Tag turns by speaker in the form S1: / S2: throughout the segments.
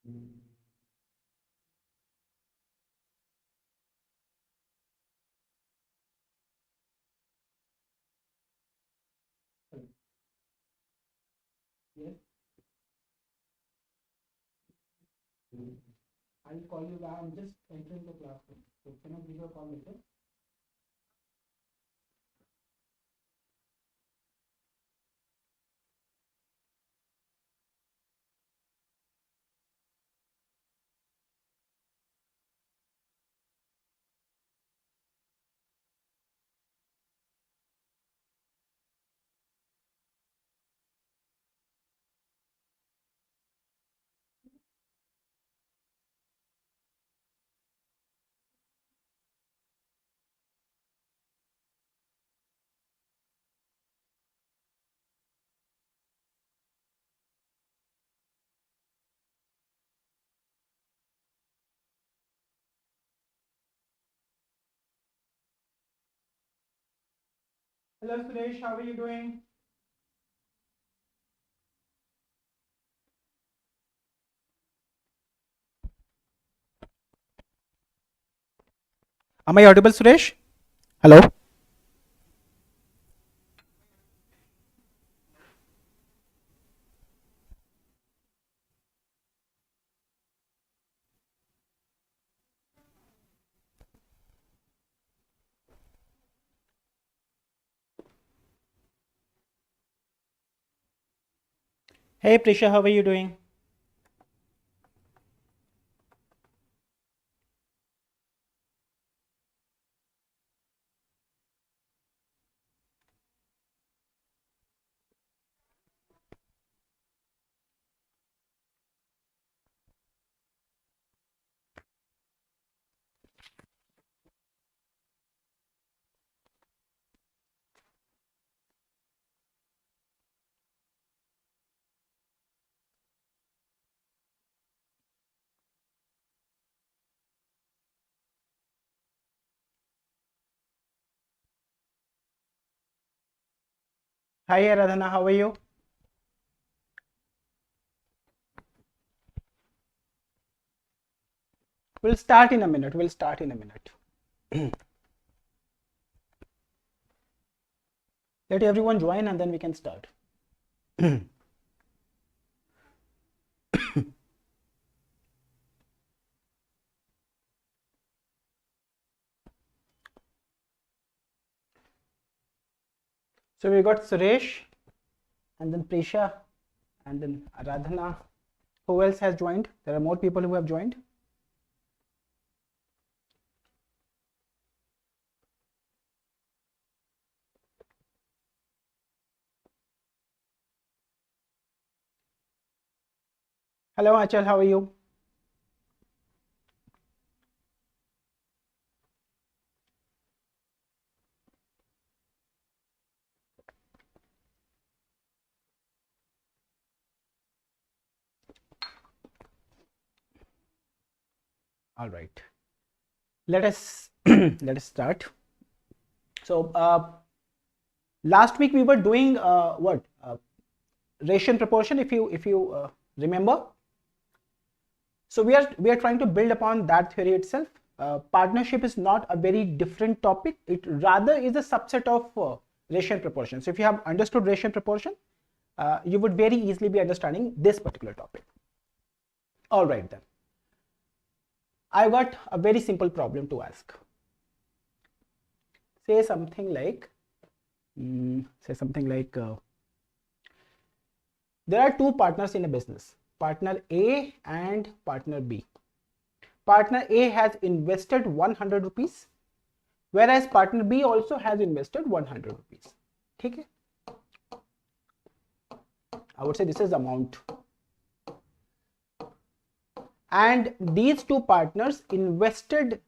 S1: Yes. I'll call you back. I'm just entering the classroom. So can I give you a call later? Hello Suresh, how are you doing? Am I audible, Suresh? Hello. Hey Prisha, how are you doing? Hi Aradhana, how are you? We'll start in a minute. We'll start in a minute. Let everyone join and then we can start. So we got Suresh and then Prisha and then Aradhana. Who else has joined? There are more people who have joined. Hello Achal, how are you? All right. Let us let us start. So last week we were doing what ratio proportion, if you remember. So we are trying to build upon that theory itself. Partnership is not a very different topic. It rather is a subset of ratio proportion. So if you have understood ratio proportion, you would very easily be understanding this particular topic. All right then. I got a very simple problem to ask. Say something like, there are two partners in a business, partner A and partner B. Partner A has invested 100 rupees, whereas partner B also has invested 100 rupees. Okay? I would say this is amount. And these two partners invested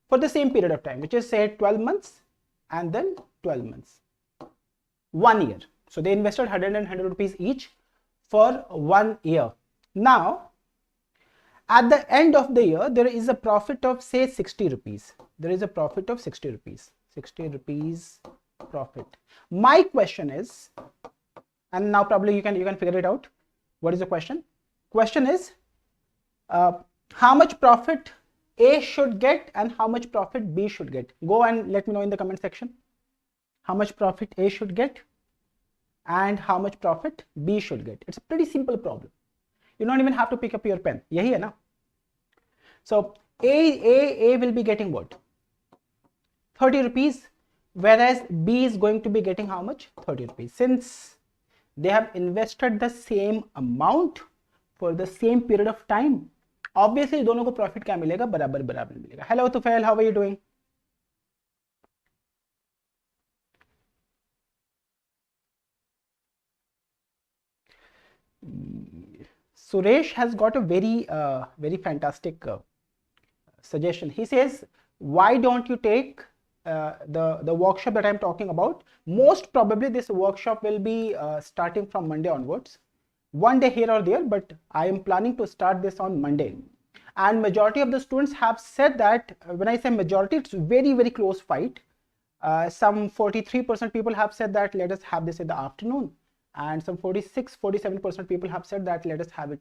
S1: for the same period of time, which is say 12 months and then 12 months. 1 year. So they invested 100 and 100 rupees each for 1 year. Now, at the end of the year, there is a profit of say 60 rupees. There is a profit of 60 rupees. 60 rupees profit. My question is, and now probably you can figure it out. What is the question? Question is, how much profit A should get and how much profit B should get. Go and let me know in the comment section how much profit A should get and how much profit B should get. It's a pretty simple problem. You don't even have to pick up your pen. Yahi hai na? So A will be getting what? 30 rupees, whereas B is going to be getting how much? 30 rupees. Since they have invested the same amount for the same period of time, obviously दोनों को profit क्या मिलेगा? बराबर बराबर मिलेगा. Hello Tufail, how are you doing? Suresh has got a very fantastic suggestion. He says, why don't you take the workshop that I'm talking about? Most probably this workshop will be starting from Monday onwards. One day here or there, but I am planning to start this on Monday. And majority of the students have said that, when I say majority, it's very close fight. Some 43% people have said that let us have this in the afternoon, and some 47% people have said that let us have it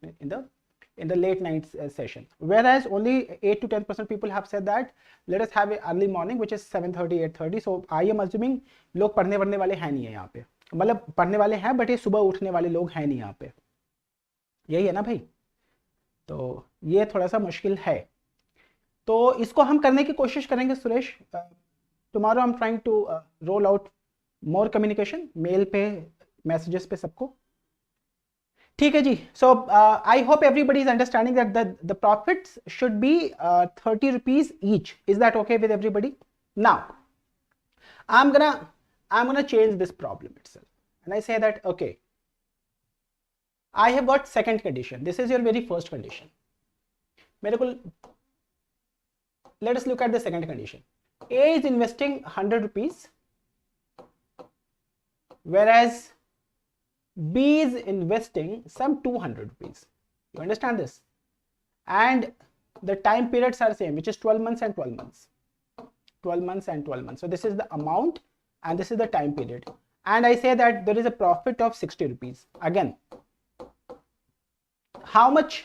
S1: in the late night session, whereas only 8 to 10% people have said that let us have it early morning, which is 7:30 8:30. So I am assuming लोग पढ़ने वढ़ने वाले हैं नहीं है यहाँ पे, मतलब पढ़ने वाले हैं बट ये सुबह उठने वाले लोग हैं नहीं यहाँ पे, यही है ना भाई? तो ये थोड़ा सा मुश्किल है, तो इसको हम करने की कोशिश करेंगे Suresh. Tomorrow I am trying to roll out more communication, mail पे, मैसेजेस पे, सबको. ठीक है ji. So I hope everybody is understanding that the profits should be 30 rupees each. Is that okay with everybody? Now I'm gonna change this problem itself, and I say that okay, I have got second condition. This is your very first condition. मेरे को, let us look at the second condition. A is investing 100 rupees, whereas B is investing some 200 rupees. You understand this? And the time periods are same, which is 12 months and 12 months. 12 months and 12 months. So this is the amount and this is the time period. And I say that there is a profit of 60 rupees. Again, how much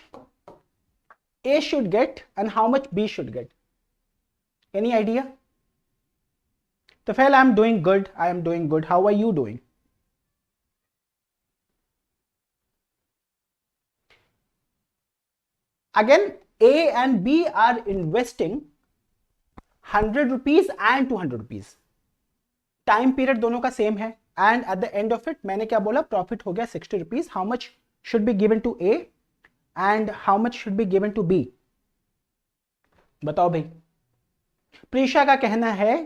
S1: A should get and how much B should get? Any idea? Tufail, I am doing good. I am doing good. How are you doing? Again, A and B are investing 100 rupees and 200 rupees. Time period दोनों का same है. And at the end of it, मैंने क्या बोला? Profit हो गया 60 rupees. How much should be given to A and how much should be given to B? बताओ भाई. प्रीशा का कहना है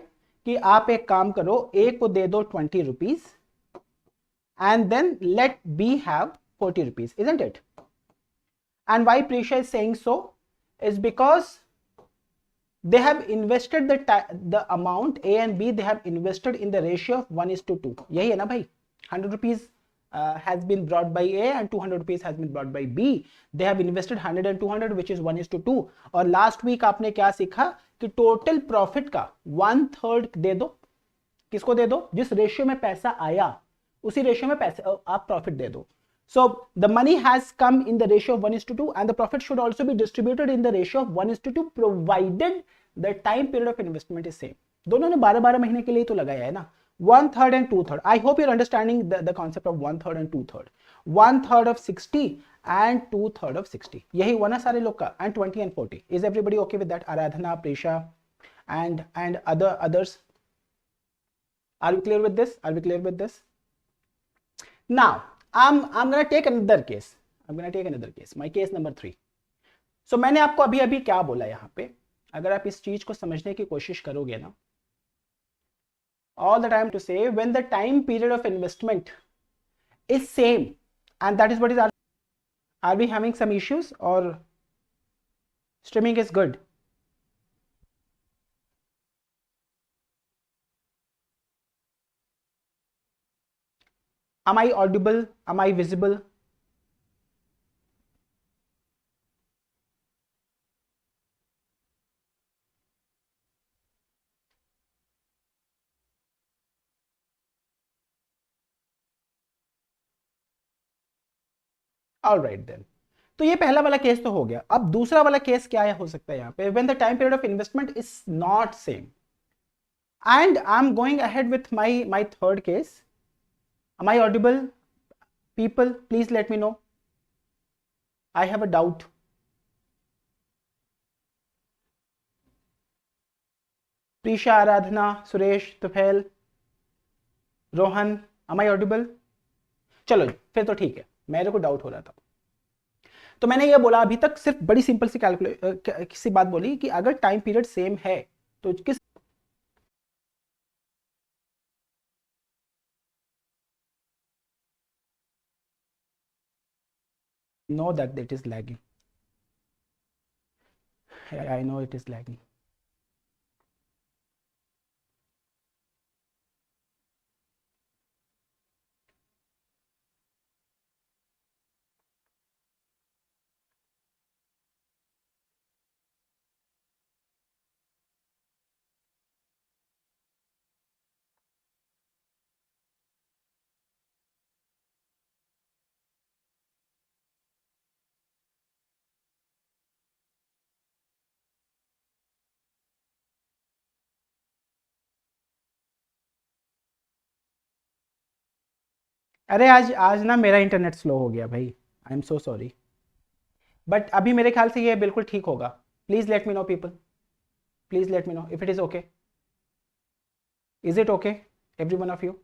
S1: कि आप एक काम करो, A को दे दो 20 rupees and then let B have 40 rupees, isn't it? And why Prisha is saying so is because they have invested the amount, A and B, they have invested in the ratio of 1:2. यही है ना भाई? 100 rupees has been brought by A and 200 rupees has been brought by B. They have invested 100 and 200, which is 1:2. और last week आपने क्या सीखा कि total profit का 1/3 दे दो. किसको दे दो? जिस रेशियो में पैसा आया उसी रेशियो में पैसा आप प्रॉफिट दे दो. So the money has come in the ratio of 1:2 and the profit should also be distributed in the ratio of 1:2 provided the time period of investment is same. दोनों ने 12-12 महीने के लिए तो लगाया है ना. 1/3 and 2/3. I hope you're understanding the concept of 1/3 and 2/3. 1/3 of 60 and 2/3 of 60. यही हुआ ना सारे लोग का. And 20 and 40. Is everybody okay with that? Aradhana, Prisha and others. Are we clear with this? Are we clear with this? Now I'm gonna take another case. I'm gonna take another case. My case number 3. So मैंने आपको अभी क्या बोला यहाँ पे, अगर आप इस चीज को समझने की कोशिश करोगे ना, all the time to say when the time period of investment is same, and that is what is our, are we having some issues or streaming is good? Am I audible? Am I visible? All right then. तो ये पहला वाला case तो हो गया। अब दूसरा वाला केस क्या है हो सकता है यहाँ पे, when the time period of investment is not same, and I am going ahead with my third case. Am I audible? People, please let me know. I have a doubt. Prisha, Aradhana, Suresh, Tufel, Rohan, am I audible? चलो फिर तो ठीक है, मेरे को doubt हो रहा था। तो मैंने ये बोला अभी तक सिर्फ बड़ी सिंपल सी किसी बात बोली कि अगर टाइम पीरियड सेम है तो किस know that it is lagging. I know it is lagging. अरे आज ना मेरा इंटरनेट स्लो हो गया भाई, I am so sorry, but अभी मेरे ख्याल से ये बिल्कुल ठीक होगा। Please let me know people, please let me know if it is okay. Is it okay every one of you?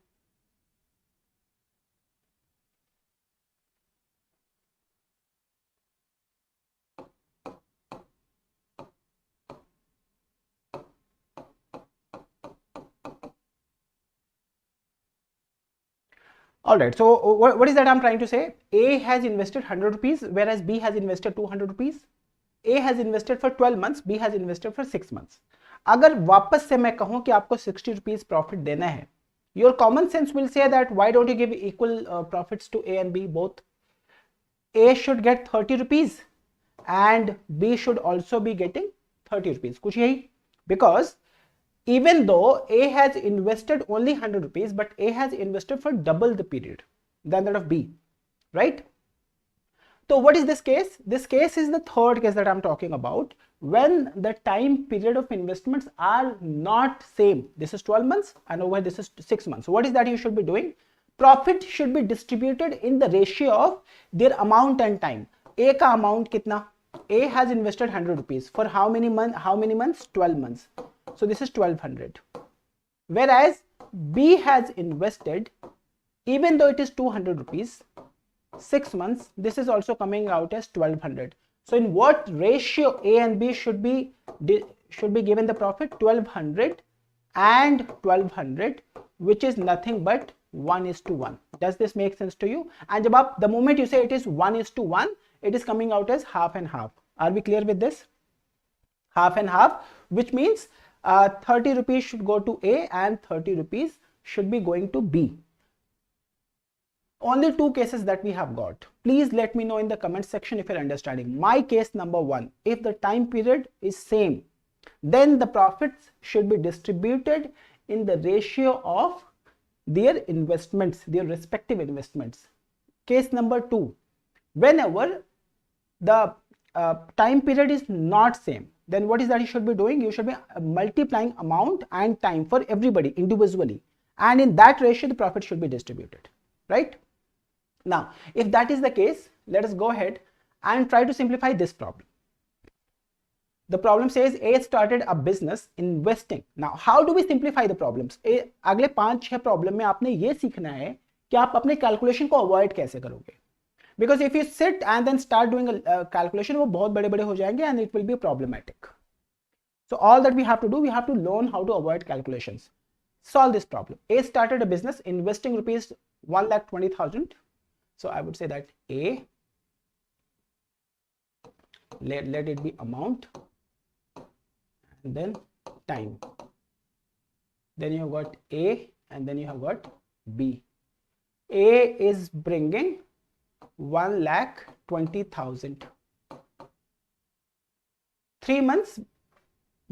S1: All right, so what is that I'm trying to say? A has invested 100 rupees, whereas B has invested 200 rupees. A has invested for 12 months, B has invested for 6 months. अगर वापस से मैं कहूं कि आपको 60 rupees profit देना है, your common sense will say that why don't you give equal profits to A and B both? A should get 30 rupees and B should also be getting 30 rupees. कुछ यही, because even though A has invested only 100 rupees, but A has invested for double the period than that of B, right? So what is this case? This case is the third case that I'm talking about, when the time period of investments are not same. This is 12 months and over this is 6 months. So what is that you should be doing? Profit should be distributed in the ratio of their amount and time. A ka amount kitna? A has invested 100 rupees for how many months? 12 months. So this is 1200. Whereas B has invested, even though it is 200 rupees, 6 months, this is also coming out as 1200. So in what ratio A and B should be given the profit? 1200 and 1200, which is nothing but 1:1. Does this make sense to you? And the moment you say it is 1:1, it is coming out as half and half. Are we clear with this? Half and half, which means 30 rupees should go to A and 30 rupees should be going to B. Only two cases that we have got. Please let me know in the comment section if you're understanding. My case number 1, if the time period is same, then the profits should be distributed in the ratio of their investments, their respective investments. Case number 2, whenever the time period is not same, then what is that you should be doing? You should be multiplying amount and time for everybody individually, and in that ratio the profit should be distributed, right? Now if that is the case, let us go ahead and try to simplify this problem. The problem says A started a business investing. Now how do we simplify the problems? अगले 5-6 problem में आपने ये सीखना है कि आप अपने calculation को अवॉइड कैसे करोगे, because if you sit and then start doing a calculation, वो बहुत बड़े बड़े हो जाएंगे and it will be problematic. So all that we have to do, we have to learn how to avoid calculations. Solve this problem. A started a business investing rupees 1,20,000. So I would say that A, let it be amount and then time. Then you have got A and then you have got B. A is bringing 1,20,000. 3 months,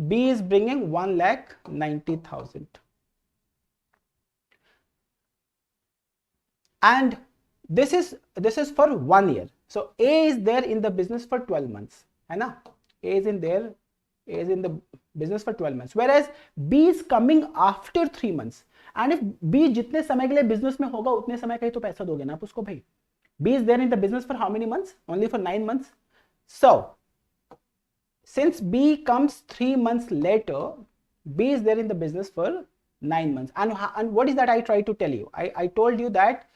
S1: B is bringing 1,90,000. And this is for 1 year. So A is there in the business for 12 months, है ना? A is in the business for 12 months, whereas B is coming after 3 months. And if B जितने समय के लिए business में होगा उतने समय का ही तो पैसा दोगे ना आप उसको भाई. B is there in the business for how many months? Only for 9 months. So since B comes 3 months later, B is there in the business for 9 months. And what is that I try to tell you? I told you that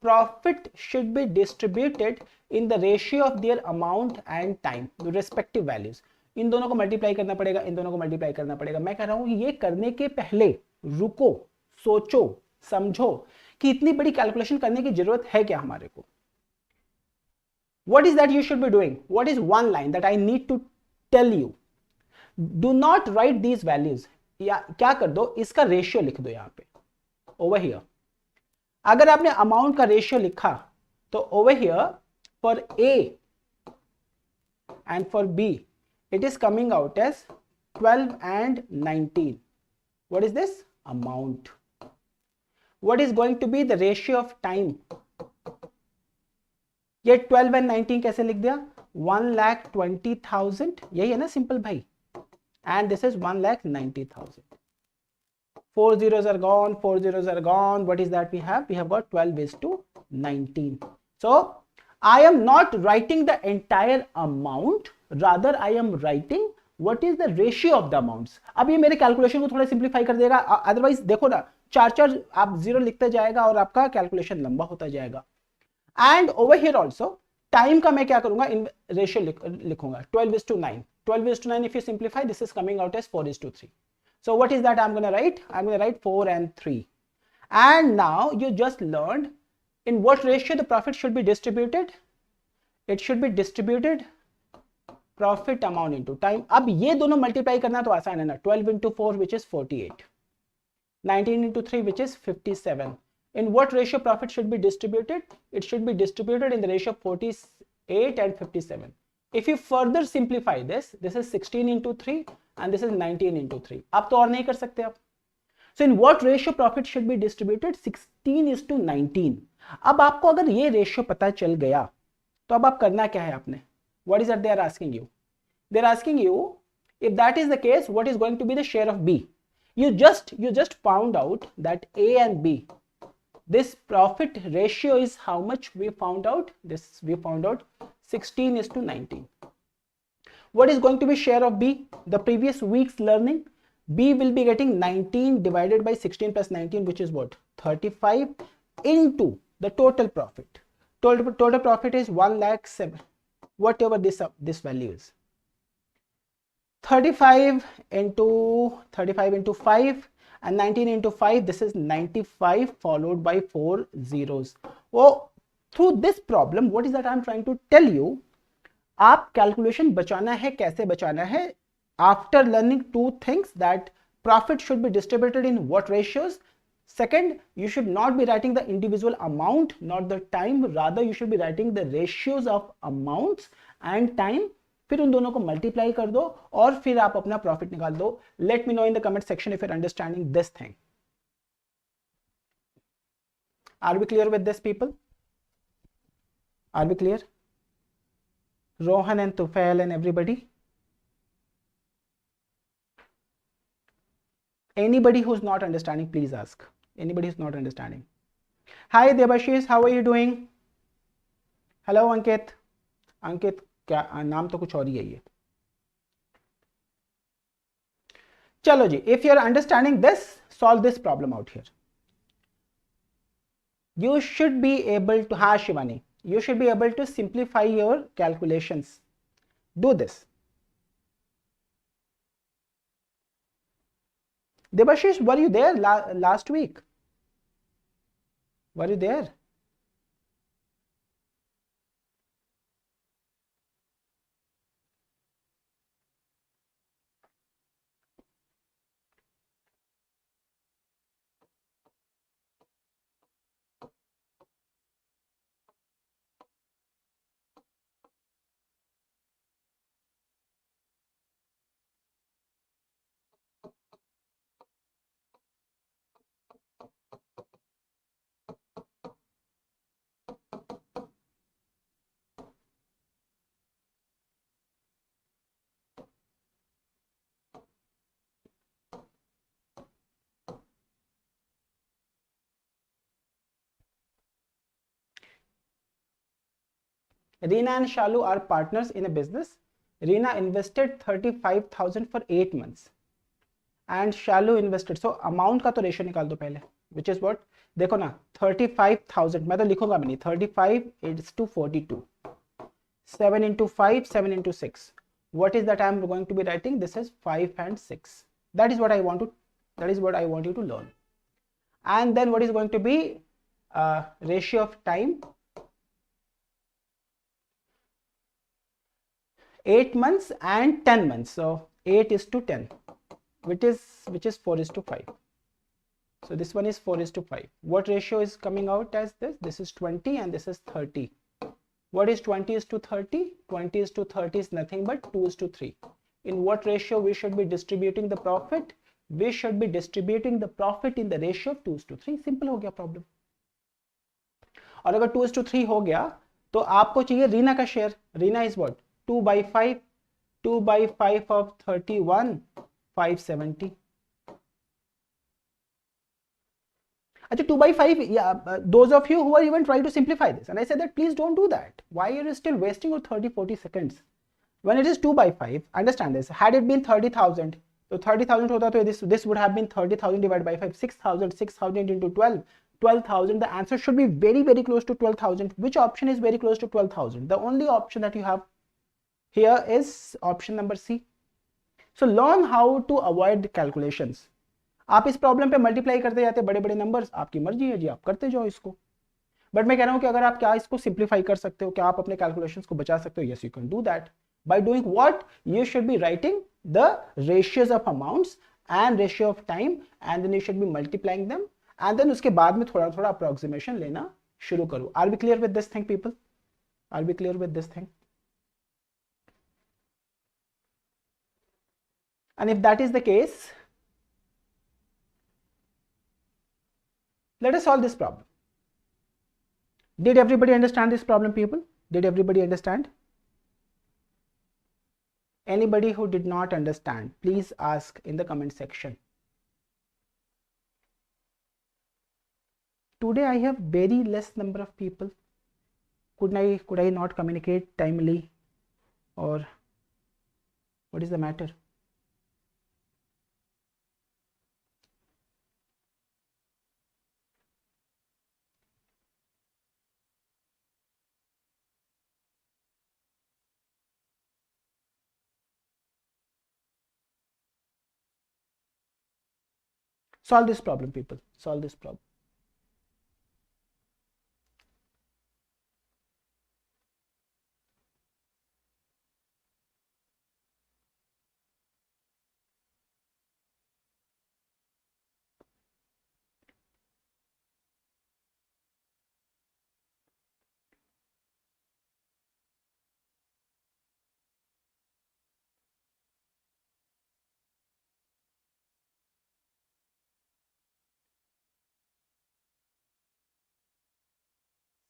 S1: profit should be distributed in the ratio of their amount and time, the respective values. इन दोनों को multiply करना पड़ेगा, इन दोनों को multiply करना पड़ेगा. मैं कह रहा हूं ये करने के पहले रुको, सोचो, समझो कि इतनी बड़ी कैलकुलेशन करने की जरूरत है क्या हमारे को. What is that you should be doing? What is one line that I need to tell you? Do not write these values. या क्या कर दो, इसका रेशियो लिख दो यहां पे ओवर हियर. अगर आपने अमाउंट का रेशियो लिखा तो over here for A and for B it is coming out as 12 and 19. What is this? Amount. What is going to be the ratio of time? ये 12 and 19 कैसे लिख दिया? 1,20,000. यही है ना सिंपल भाई. And this is 1,90,000. 4 zeros are gone, 4 zeros are gone. What is that we have? We have got 12 is to 19. So I am not writing the entire amount, rather I am writing what is the ratio of the amounts. अब ये मेरे calculation को थोड़ा simplify कर देगा. Otherwise देखो ना, चार आप जीरो लिखते जाएगा और आपका कैलकुलेशन लंबा होता जाएगा. And over here also time का मैं क्या करूंगा, इन रेशियो लिखूंगा 12 is to 9. 12 is to 9, if you simplify, this is coming out as 4 is to 3. So what is that I'm going to write? I'm going to write 4 and 3. And now you just learned in what ratio the profit should be distributed. It should be distributed profit amount into time. अब ये दोनों multiply करना तो आसान है ना. 12 into 4 which is 48. 19 into 3 which is 57. In what ratio profit should be distributed? It should be distributed in the ratio of 48 and 57. If you further simplify this, this is 16 into 3 and this is 19 into 3. अब तो और नहीं कर सकते आप. So in what ratio profit should be distributed? 16 is to 19. अब आपको अगर ये रेशियो पता चल गया तो अब आप करना क्या है आपने? What is that they are asking you? They are asking you, if that is the case, what is going to be the share of B? You just found out that A and B, this profit ratio is how much we found out? This we found out 16 is to 19. What is going to be share of B? The previous week's learning, B will be getting 19 divided by 16 plus 19, which is what? 35 into the total profit. Total profit is 1,07,000, whatever this value is. 35 into 5 and 19 into 5, this is 95 followed by 4 zeros. Oh, through this problem, what is that I'm trying to tell you? आप calculation बचाना है, कैसे बचाना है? After learning two things, that profit should be distributed in what ratios. Second, you should not be writing the individual amount, not the time, rather you should be writing the ratios of amounts and time. फिर उन दोनों को multiply कर दो और फिर आप अपना प्रॉफिट निकाल दो. Let me know in the comment section if you are understanding this thing. Are we clear with this people? Are we clear? Rohan and Tufail and everybody? Anybody who's not understanding, please ask. Anybody who's not understanding. Hi Debashish, how are you doing? Hello Ankit. Ankit, क्या नाम तो कुछ और ही है ये. चलो जी, if you are understanding this, solve this problem out here. You should be able to, हाँ Shivani, you should be able to simplify your calculations. Do this. Debashish, were you there last week? Were you there? Reena and Shalu are partners in a business. Reena invested 35,000 for 8 months and Shalu invested. So amount का तो ratio निकाल दो पहले, which is what? देखो ना 35,000, मैं तो लिखूंगा भी नहीं, 35 is to 42, 7 into 5, 7 into 6. What is that I am going to be writing? This is 5 and 6. That is what I want you to learn. And then what is going to be ratio of time? 8 months and 10 months. So 8 is to 10, which is 4 is to 5. So this one is 4 is to 5. What ratio is coming out as this? This is 20 and this is 30. What is 20 is to 30? 20 is to 30 is nothing but 2 is to 3. In what ratio we should be distributing the profit? We should be distributing the profit in the ratio of 2 is to 3. Simple हो गया problem. और अगर 2 is to 3 हो गया तो आपको चाहिए रीना का share. Reena is what? 2 by 5. 2 by 5 of 31, 570. Achha, 2 by 5, yeah, those of you who are even trying to simplify this, and I said that please don't do that. Why are you still wasting your 30-40 seconds? When it is 2 by 5, understand this. Had it been 30,000, so 30,000 hota to this would have been 30,000 divided by 5, 6,000, 6,000 into 12, 12,000. The answer should be very, very close to 12,000. Which option is very close to 12,000? The only option that you have here is option number C. So learn how to avoid calculations. आप इस problem पे multiply करते जाते बड़े बड़े numbers, आपकी मर्जी है जी, आप करते जाओ इसको. बट मैं कह रहा हूं कि अगर आप क्या इसको सिंप्लीफाई कर सकते हो, क्या आप अपने कैलकुलेशंस को बचा सकते हो? Yes, you can do that. By doing what? You should be writing the ratios of amounts and ratio of time and then you should be multiplying them and then उसके बाद में थोड़ा थोड़ा अप्रोक्सीमेशन लेना शुरू करो. Are we clear with this thing people? Are we clear with this thing? And if that is the case, let us solve this problem. Did everybody understand this problem, people? Did everybody understand? Anybody who did not understand, please ask in the comment section. Today I have very less number of people. Could I not communicate timely, or what is the matter? Solve this problem, people. Solve this problem.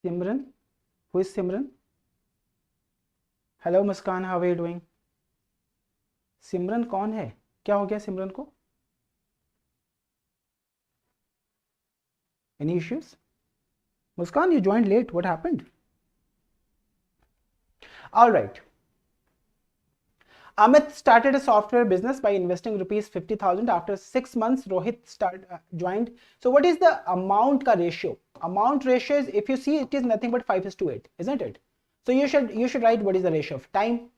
S1: Simran, who is Simran? Hello Muskan, how are you doing? सिमरन कौन है? क्या हो गया सिमरन को? Any issues? Muskan, you joined late. What happened? All right. Amit started a software business by investing rupees 50,000. After 6 months, Rohit joined. So what is the amount ka ratio? Amount ratio is, if you see, it is nothing but 5 is to 8, isn't it? So you should write what is the ratio of time.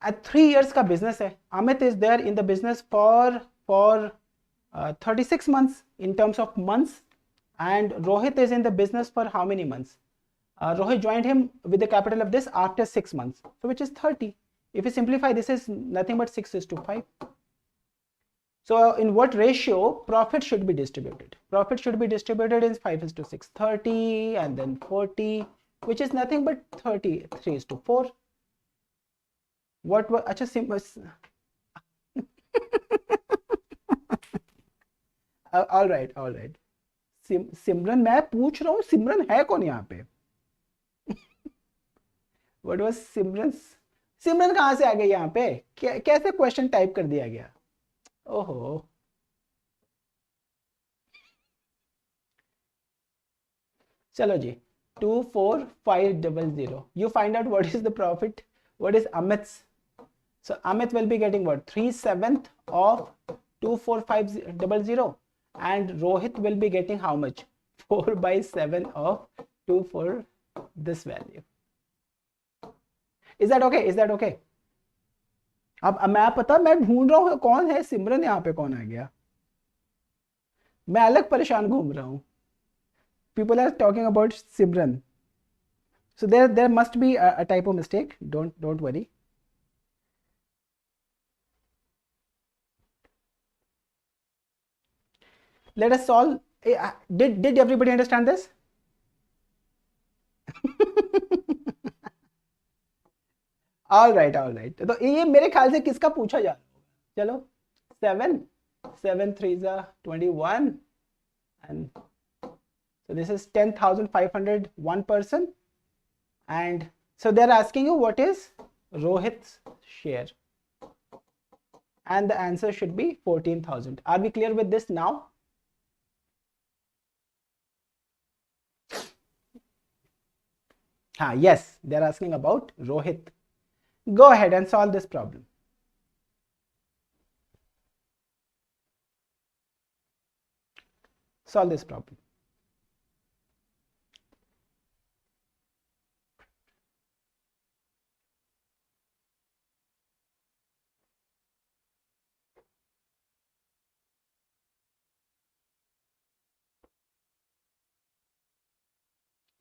S1: At 3 years ka business hai. Amit is there in the business for 36 months in terms of months, and Rohit is in the business for how many months? Rohit joined him with the capital of this after 6 months, so which is 30. If you simplify, this is nothing but 6 is to 5. So in what ratio profit should be distributed? Profit should be distributed in 5 is to 6, 30 and then 40, which is nothing but 30, 3 is to 4. What was अच्छा all right. सिमरन मैं पूछ रहा हूँ, सिमरन है कौन यहाँ पे? What was सिमरन कहाँ से आ गई यहाँ पे? कैसे क्वेश्चन टाइप कर दिया गया? ओहो, चलो जी, 24500. You find out what is the profit, what is Amit's. So Amit will be getting what? 3/7 of 24500, and Rohit will be getting how much? 4/7 of 24, this value. Is that okay? Is that okay? अब मैं पता मैं ढूंढ रहा हूँ कौन है सिमरन, यहाँ पे कौन आ गया, मैं अलग परेशान घूम रहा हूँ. People are talking about Simran. So there must be a typo mistake. Don't worry. Let us solve. Did everybody understand this? All right. तो ये मेरे ख्याल से किसका पूछा जा रहा होगा. चलो 7 3s are 21, and so this is 10,500 one person, and so they're asking you what is Rohit's share, and the answer should be 14,000. Are we clear with this now? Yes, they're asking about Rohit. Go ahead and solve this problem. Solve this problem.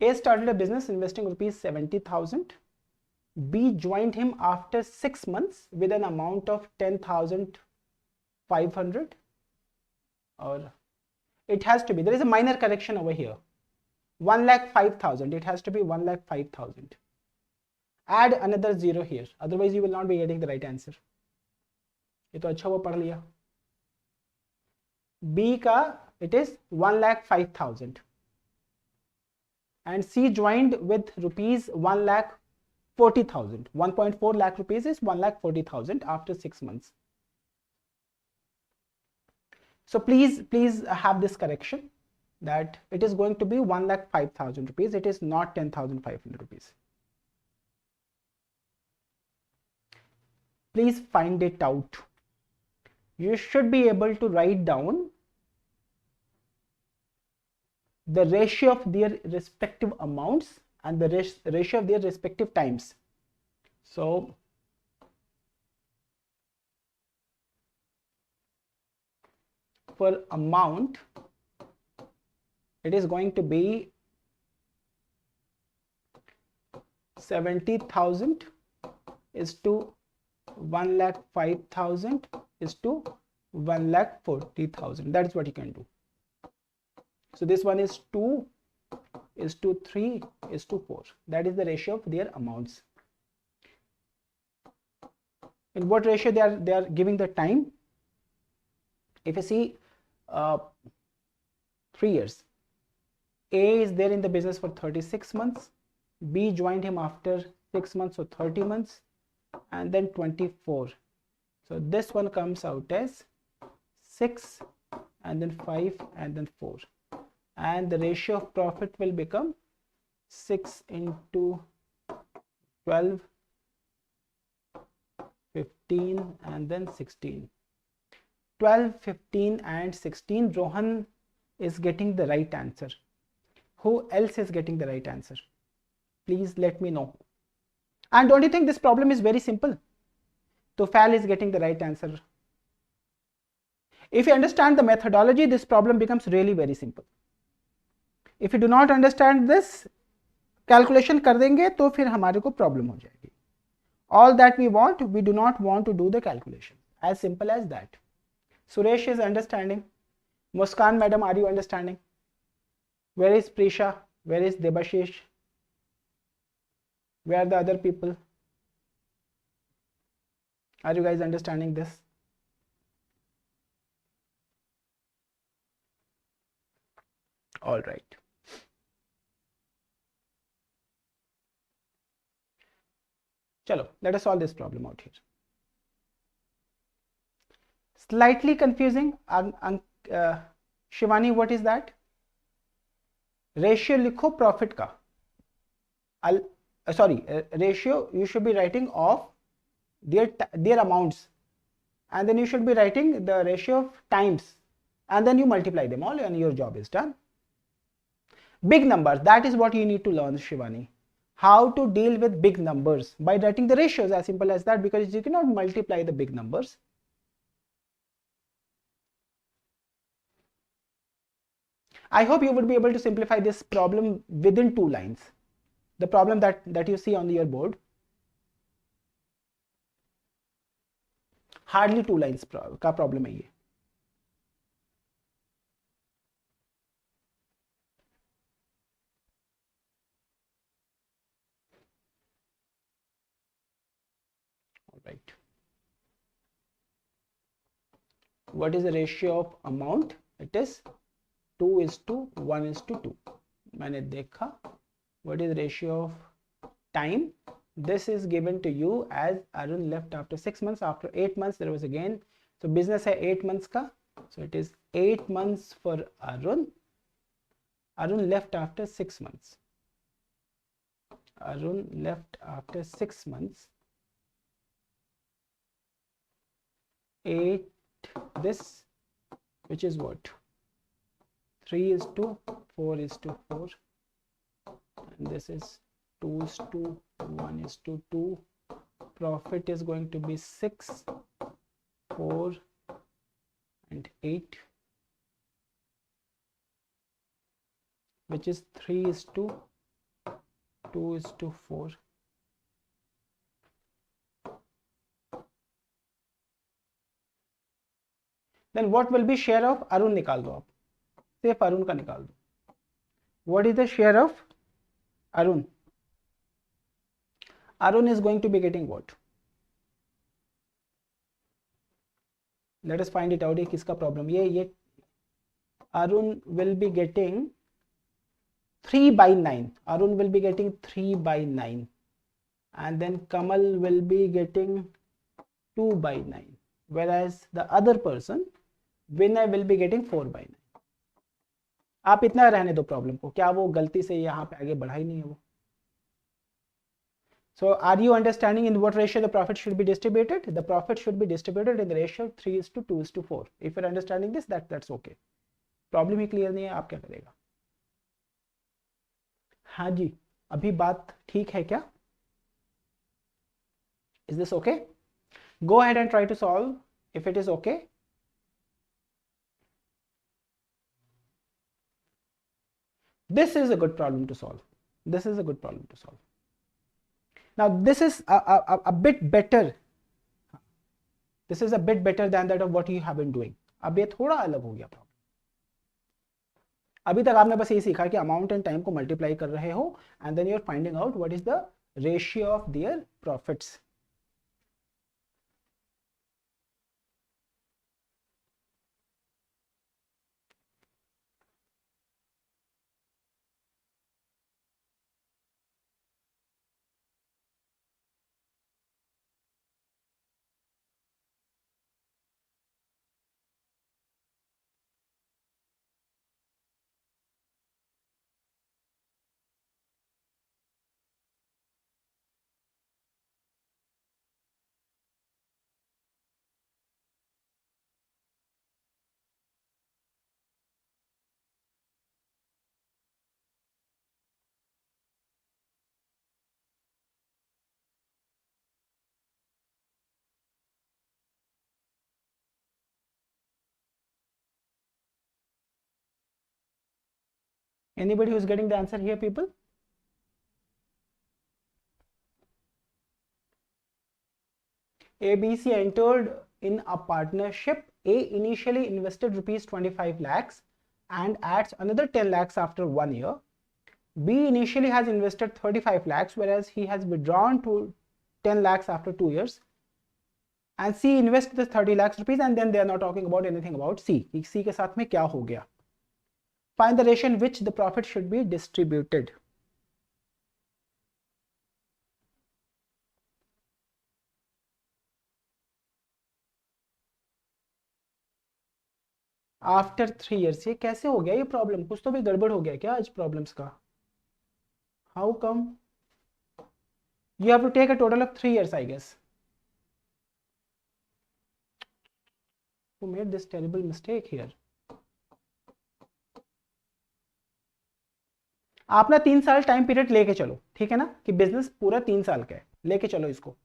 S1: A started a business investing rupees 70,000. B joined him after 6 months with an amount of 10,500, or it has to be, there is a minor correction over here, 1,05,000. It has to be 1,05,000. Add another 0 here, otherwise you will not be getting the right answer. ये तो अच्छा वो पढ़ लिया. B का it is 1,05,000, and C joined with rupees 1,40,000. 1.4 lakh rupees is 1,40,000 after 6 months. So please have this correction that it is going to be 1,05,000 rupees. It is not 10,500 rupees. Please find it out. You should be able to write down the ratio of their respective amounts and the ratio of their respective times. So for amount, it is going to be 70,000 is to 1,05,000 is to 1,40,000. That's what you can do. So this one is 2 is to 3 is to 4. That is the ratio of their amounts. In what ratio they are giving the time? If you see 3 years, A is there in the business for 36 months, B joined him after 6 months, so 30 months, and then 24. So this one comes out as 6 and then 5 and then 4. And the ratio of profit will become 6 into 12, 15 and then 16. 12, 15 and 16. Rohan is getting the right answer. Who else is getting the right answer? Please let me know. And don't you think this problem is very simple? Tufal is getting the right answer. If you understand the methodology, this problem becomes really very simple. If you do not understand this, calculation कर देंगे तो फिर हमारे को problem हो जाएगी. All that we want, we do not want to do the calculation. As simple as that. Suresh is understanding. Muskan madam, are you understanding? Where is Prisha? Where is Debashish? Where are the other people? Are you guys understanding this? All right. Chalo, let us solve this problem out here. Slightly confusing. Shivani, what is that? Ratio लिखो profit का. ratio you should be writing of their amounts, and then you should be writing the ratio of times, and then you multiply them all and your job is done. Big numbers, that is what you need to learn, Shivani. How to deal with big numbers by writing the ratios, as simple as that, because you cannot multiply the big numbers. I hope you would be able to simplify this problem within 2 lines. The problem that you see on your board, hardly 2 lines का problem है ये. All right. What is the ratio of amount? It is 2:1:2. मैंने देखा. What is the ratio of time? This is given to you as Arun left after 6 months. After 8 months there was again, so business है 8 months का, so it is 8 months for Arun. Arun left after 6 months. Arun left after 6 months. 8, this, which is what? 3:4:4, and this is 2:1:2. Profit is going to be 6, 4 and 8, which is 3:2:4. Then what will be share of Arun? निकाल दो आप, सिर्फ अरुण का निकाल दो. What is the share of Arun? Arun is going to be getting what? Let us find it out. ये किसका problem? ये Arun will be getting 3/9. Arun will be getting 3/9, and then Kamal will be getting 2/9, whereas the other person, Vinay, will be getting 4/9. आप इतना रहने दो problem को, क्या वो गलती से यहाँ पे आगे बढ़ा ही नहीं है वो. So are you understanding in what ratio the profit should be distributed? The profit should be distributed in the ratio 3:2:4. If you're understanding this, that's okay. Problem he clear नहीं है, आप क्या करेगा? हाँ जी, अभी बात ठीक है क्या? Is this okay? Go ahead and try to solve if it is okay. This is a good problem to solve. This is a good problem to solve. Now this is a bit better. This is a bit better than that of what you have been doing. अब ये थोड़ा अलग हो गया problem. अभी तक आपने बस ये सीखा कि अमाउंट एंड टाइम को मल्टीप्लाई कर रहे हो, and then you are finding out what is the ratio of their profits. Anybody who is getting the answer here, people? ABC entered in a partnership. A initially invested rupees 25 lakhs and adds another 10 lakhs after 1 year. B initially has invested 35 lakhs, whereas he has withdrawn to 10 lakhs after 2 years. And C invests the 30 lakhs rupees, and then they are not talking about anything about C. C के साथ में क्या हो गया? Find the ratio in which the profit should be distributed. After 3 years. ये कैसे हो गया ये प्रॉब्लम? कुछ तो भी गड़बड़ हो गया क्या आज प्रॉब्लम्स का? How come You have to take a total of 3 years, I guess. Who made this terrible mistake here? आप ना 3 साल टाइम पीरियड लेके चलो, ठीक है ना, कि बिजनेस पूरा 3 साल का है, लेके चलो इसको.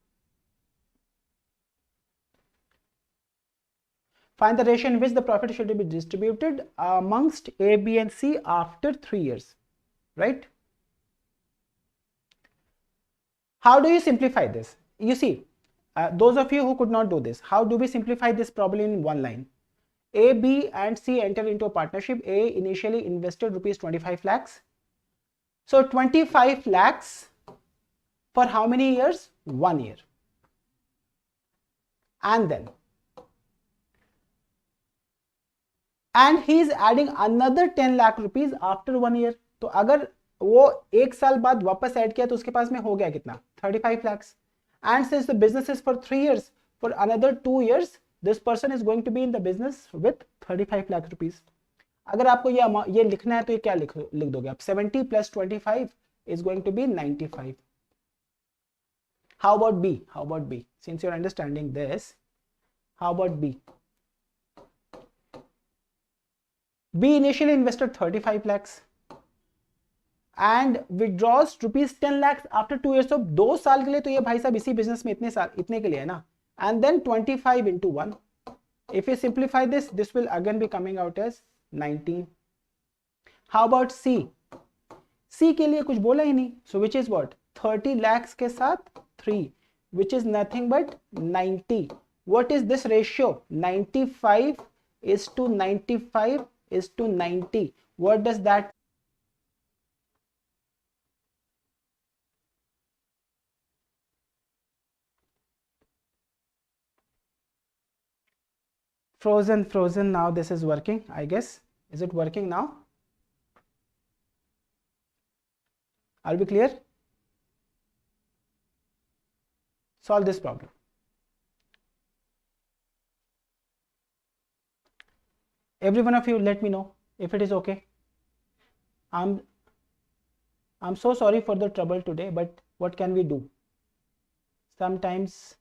S1: Find the ratio in which the profit should be distributed amongst A, B, and C after 3 years, right? How do you simplify this? You see, those of you who could not do this, how do we simplify this problem in one line? A, B, and C enter into a partnership. A initially invested rupees 25 lakhs. So 25 lakhs for how many years? 1 year. And he is adding another 10 lakh rupees after 1 year. तो अगर वो 1 साल बाद वापस add किया तो उसके पास में हो गया कितना? 35 lakhs. And since the business is for 3 years, for another 2 years, this person is going to be in the business with 35 lakh rupees. अगर आपको ये लिखना है तो ये क्या लिख दोगे आप? 70 plus 25 is going to be 95. How about B? How about B? Since you're understanding this, how about B? B initially invested 35 lakhs and withdraws rupees 10 lakhs after 2 years. So 2 साल के लिए तो ये भाई साहब इसी बिजनेस में इतने के लिए है ना. And then 25 into 1. If you simplify this, this will again be coming out as 19. How about C? C के लिए कुछ बोला ही नहीं. So which is what? 30 lakhs के साथ 3, which is nothing but 90. What is this ratio? 95 is to 95 is to 90. What does that? Frozen. Now this is working, I guess. Is it working now? Are we clear? Solve this problem. Every one of you let me know if it is okay. I'm so sorry for the trouble today, but what can we do? Sometimes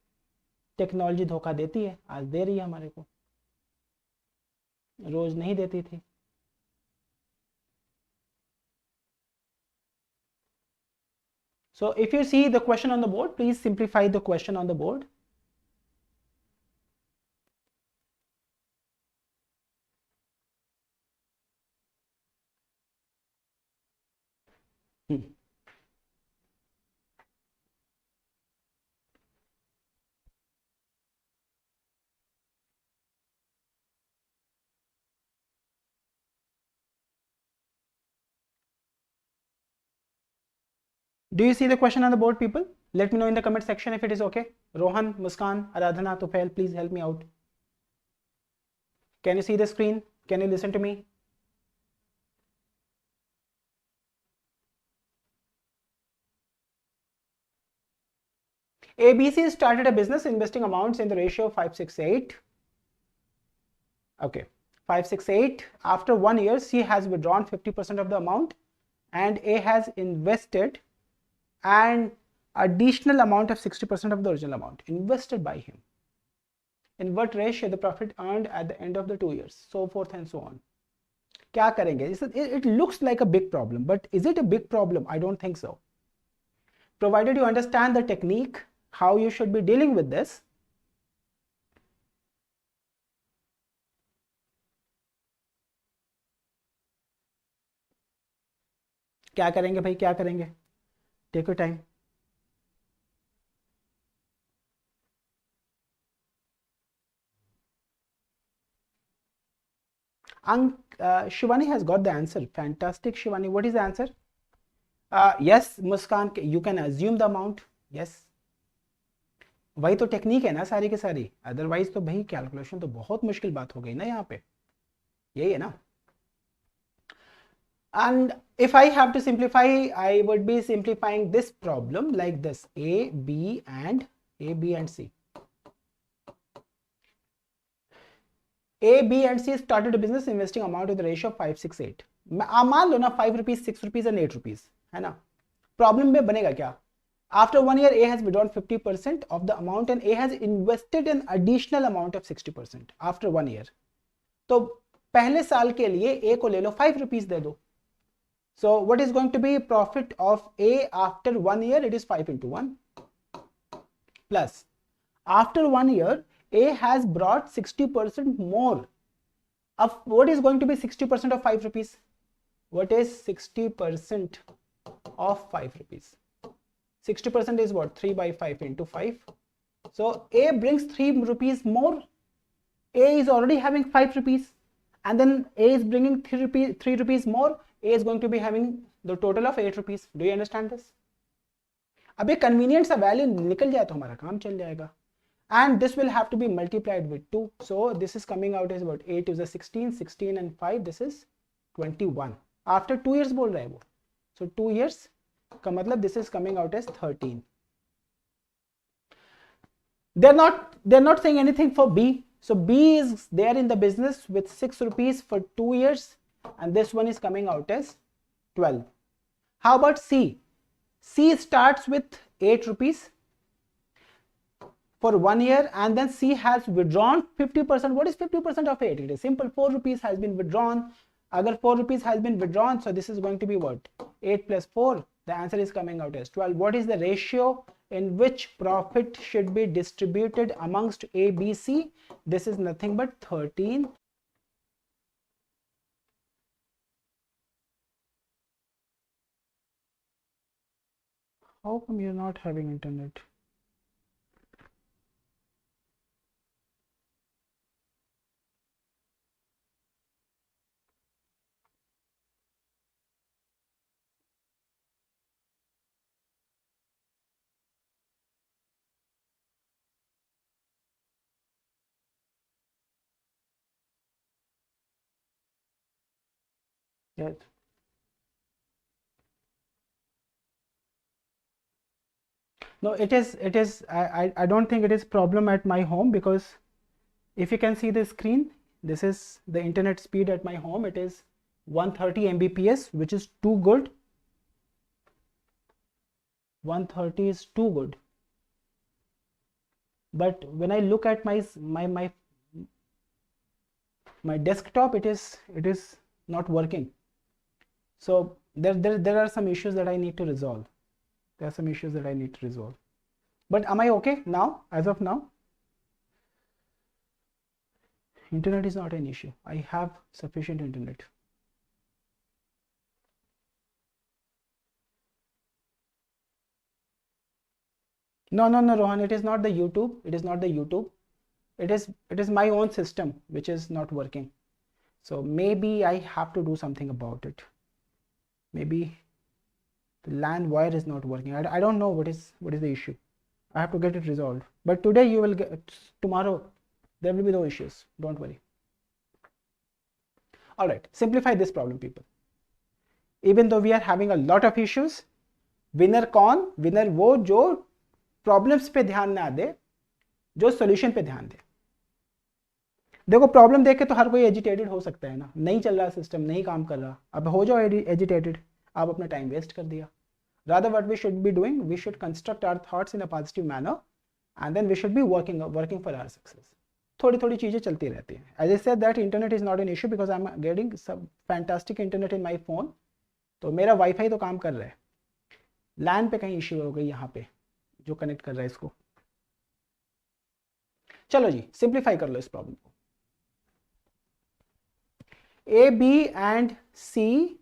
S1: technology धोखा देती है. आज दे रही है हमारे को, रोज नहीं देती थी. So if you see the question on the board, please simplify the question on the board. Do you see the question on the board, people? Let me know in the comment section if it is okay. Rohan, Muskan, Aradhana, Tufail, please help me out. Can you see the screen? Can you listen to me? ABC started a business investing amounts in the ratio of 568. Okay, 568. After 1 year, C has withdrawn 50% of the amount and A has invested an additional amount of 60% of the original amount invested by him. In what ratio the profit earned at the end of the 2 years, so forth and so on. क्या करेंगे? It looks like a big problem, but is it a big problem? I don't think so. Provided you understand the technique, how you should be dealing with this. क्या करेंगे भाई, क्या करेंगे? Take your time. Shivani has got the answer. Fantastic, Shivani. What is the answer? Yes, Muskan, you can assume the amount. Yes. वही तो technique है ना सारी की सारी. अदरवाइज तो भाई कैलकुलेशन तो बहुत मुश्किल बात हो गई ना यहाँ पे. यही है ना. And if I have to simplify, I would be simplifying this problem like this: A, B, and C. A, B, and C started a business investing amount with the ratio of 568. मान लो ना 5 rupees, 6 rupees and 8 rupees है ना. Problem में बनेगा क्या? After 1 year, A has withdrawn 50% of the amount and A has invested an additional amount of 60% after 1 year. तो पहले साल के लिए A को ले लो 5 rupees दे दो. So what is going to be profit of A after 1 year? It is 5 into 1 plus after 1 year A has brought 60% more. Of what is going to be 60% of 5 rupees? What is 60% of 5 rupees? 60% is what? 3 by 5 into 5. So A brings 3 rupees more. A is already having 5 rupees and then A is bringing 3 rupees more. A is going to be having the total of 8 rupees. Do you understand this? अब ये convenient सा value निकल जाए तो हमारा काम चल जाएगा. And this will have to be multiplied with 2. So this is coming out as what? 8 is a 16, 16 and 5. This is 21. After 2 years बोल रहा है वो. So 2 years का मतलब this is coming out as 13. They're not saying anything for B. So B is there in the business with 6 rupees for 2 years and this one is coming out as 12. How about C? C starts with 8 rupees for 1 year and then C has withdrawn 50%. What is 50% of 8? It is simple. 4 rupees has been withdrawn. Agar 4 rupees has been withdrawn, so this is going to be what? 8 plus 4. The answer is coming out as 12. What is the ratio in which profit should be distributed amongst A, B, C? This is nothing but 13. How come you're not having internet? Yes. No, it is I don't think it is problem at my home, because if you can see the screen, this is the internet speed at my home. It is 130 Mbps, which is too good. 130 is too good. But when I look at my desktop, it is not working. So there are some issues that I need to resolve. There are some issues that I need to resolve. But am I okay now? As of now, internet is not an issue. I have sufficient internet. No, Rohan, it is not the YouTube. It is not the YouTube. It is my own system which is not working. So maybe I have to do something about it. Maybe the LAN wire is not working. I don't know what is the issue. I have to get it resolved. But today you will get, tomorrow there will be no issues. Don't worry. All right, simplify this problem, people. Even though we are having a lot of issues, winner कौन? Winner वो जो problems पे ध्यान ना दे, जो solution पे ध्यान दे. देखो प्रॉब्लम देख के तो हर कोई एजिटेटेड हो सकता है ना, नहीं चल रहा सिस्टम, नहीं काम कर रहा, अब हो जाओ एजिटेटेड, आप अपना टाइम वेस्ट कर दिया. Rather what we should be doing, we should construct our thoughts in a positive manner and then we should be working for our success. थोड़ी थोड़ी चीज़ें चलती रहती हैं. As I said that internet is not an issue because I'm getting some fantastic internet in my phone. तो मेरा wifi तो काम कर रहा है, LAN पे कहीं इश्यू हो गई यहाँ पे जो कनेक्ट कर रहा है इसको. चलो जी, सिंप्लीफाई कर लो इस प्रॉब्लम को. A, B and C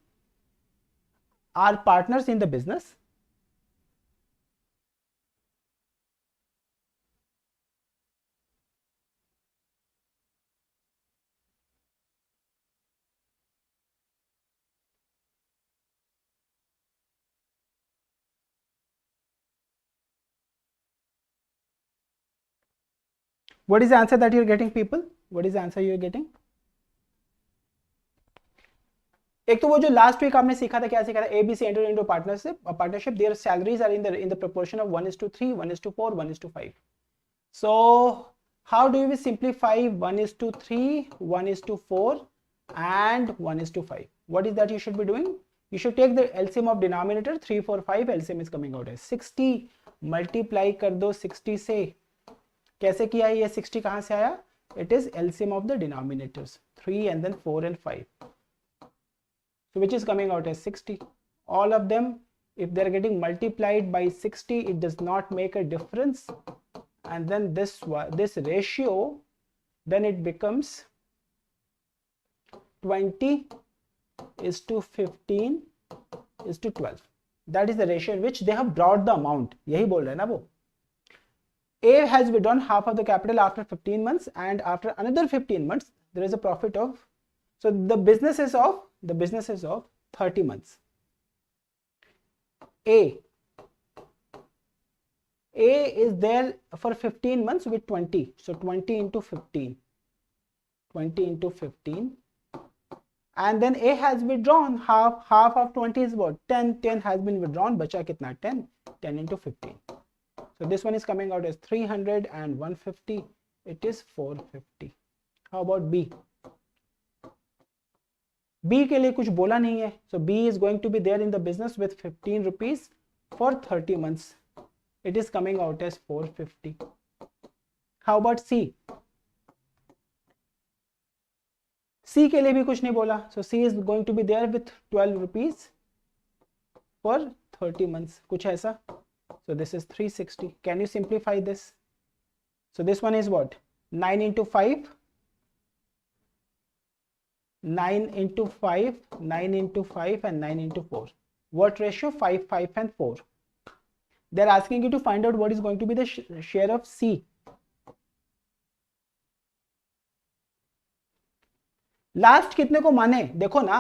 S1: are partners in the business. What is the answer that you're getting, people? What is the answer you're getting? एक तो वो जो लास्ट वीक आपने सीखा था, क्या सीखा था? ABC entered into partnership. Their salaries are in the proportion of 1:3, 1:4, 1:5. So how do we simplify 1:3, 1:4 and 1:5? What is that you should be doing? You should take the LCM of denominator 3, 4, 5. LCM is coming out as 60. Multiply कर दो 60 से. कैसे किया है ये 60 कहाँ से आया? It is LCM of the denominators 3 and then 4 and 5. So which is coming out as 60. All of them, if they are getting multiplied by 60, it does not make a difference. And then this ratio, then it becomes 20 is to 15 is to 12. That is the ratio in which they have brought the amount. यही बोल रहे हैं ना वो. A has withdrawn half of the capital after 15 months, and after another 15 months there is a profit of, so the business is of 30 months. A is there for 15 months with 20, so 20 into 15, and then A has withdrawn half of 20 is what? 10 has been withdrawn, bacha kitna? 10 into 15. So this one is coming out as 300 and 150, it is 450. How about B? B के लिए कुछ बोला नहीं है, so B is going to be there in the business with 15 rupees for 30 months. It is coming out as 450. How about C? C के लिए भी कुछ नहीं बोला, so C is going to be there with 12 rupees for 30 months. कुछ ऐसा. So this is 360. Can you simplify this? So this one is what? 9 into 5. 9 into 5, 9 into 5 and 9 into 4. What ratio? 5, 5 and 4. They are asking you to find out what is going to be the share of C. Last कितने को माने? देखो ना,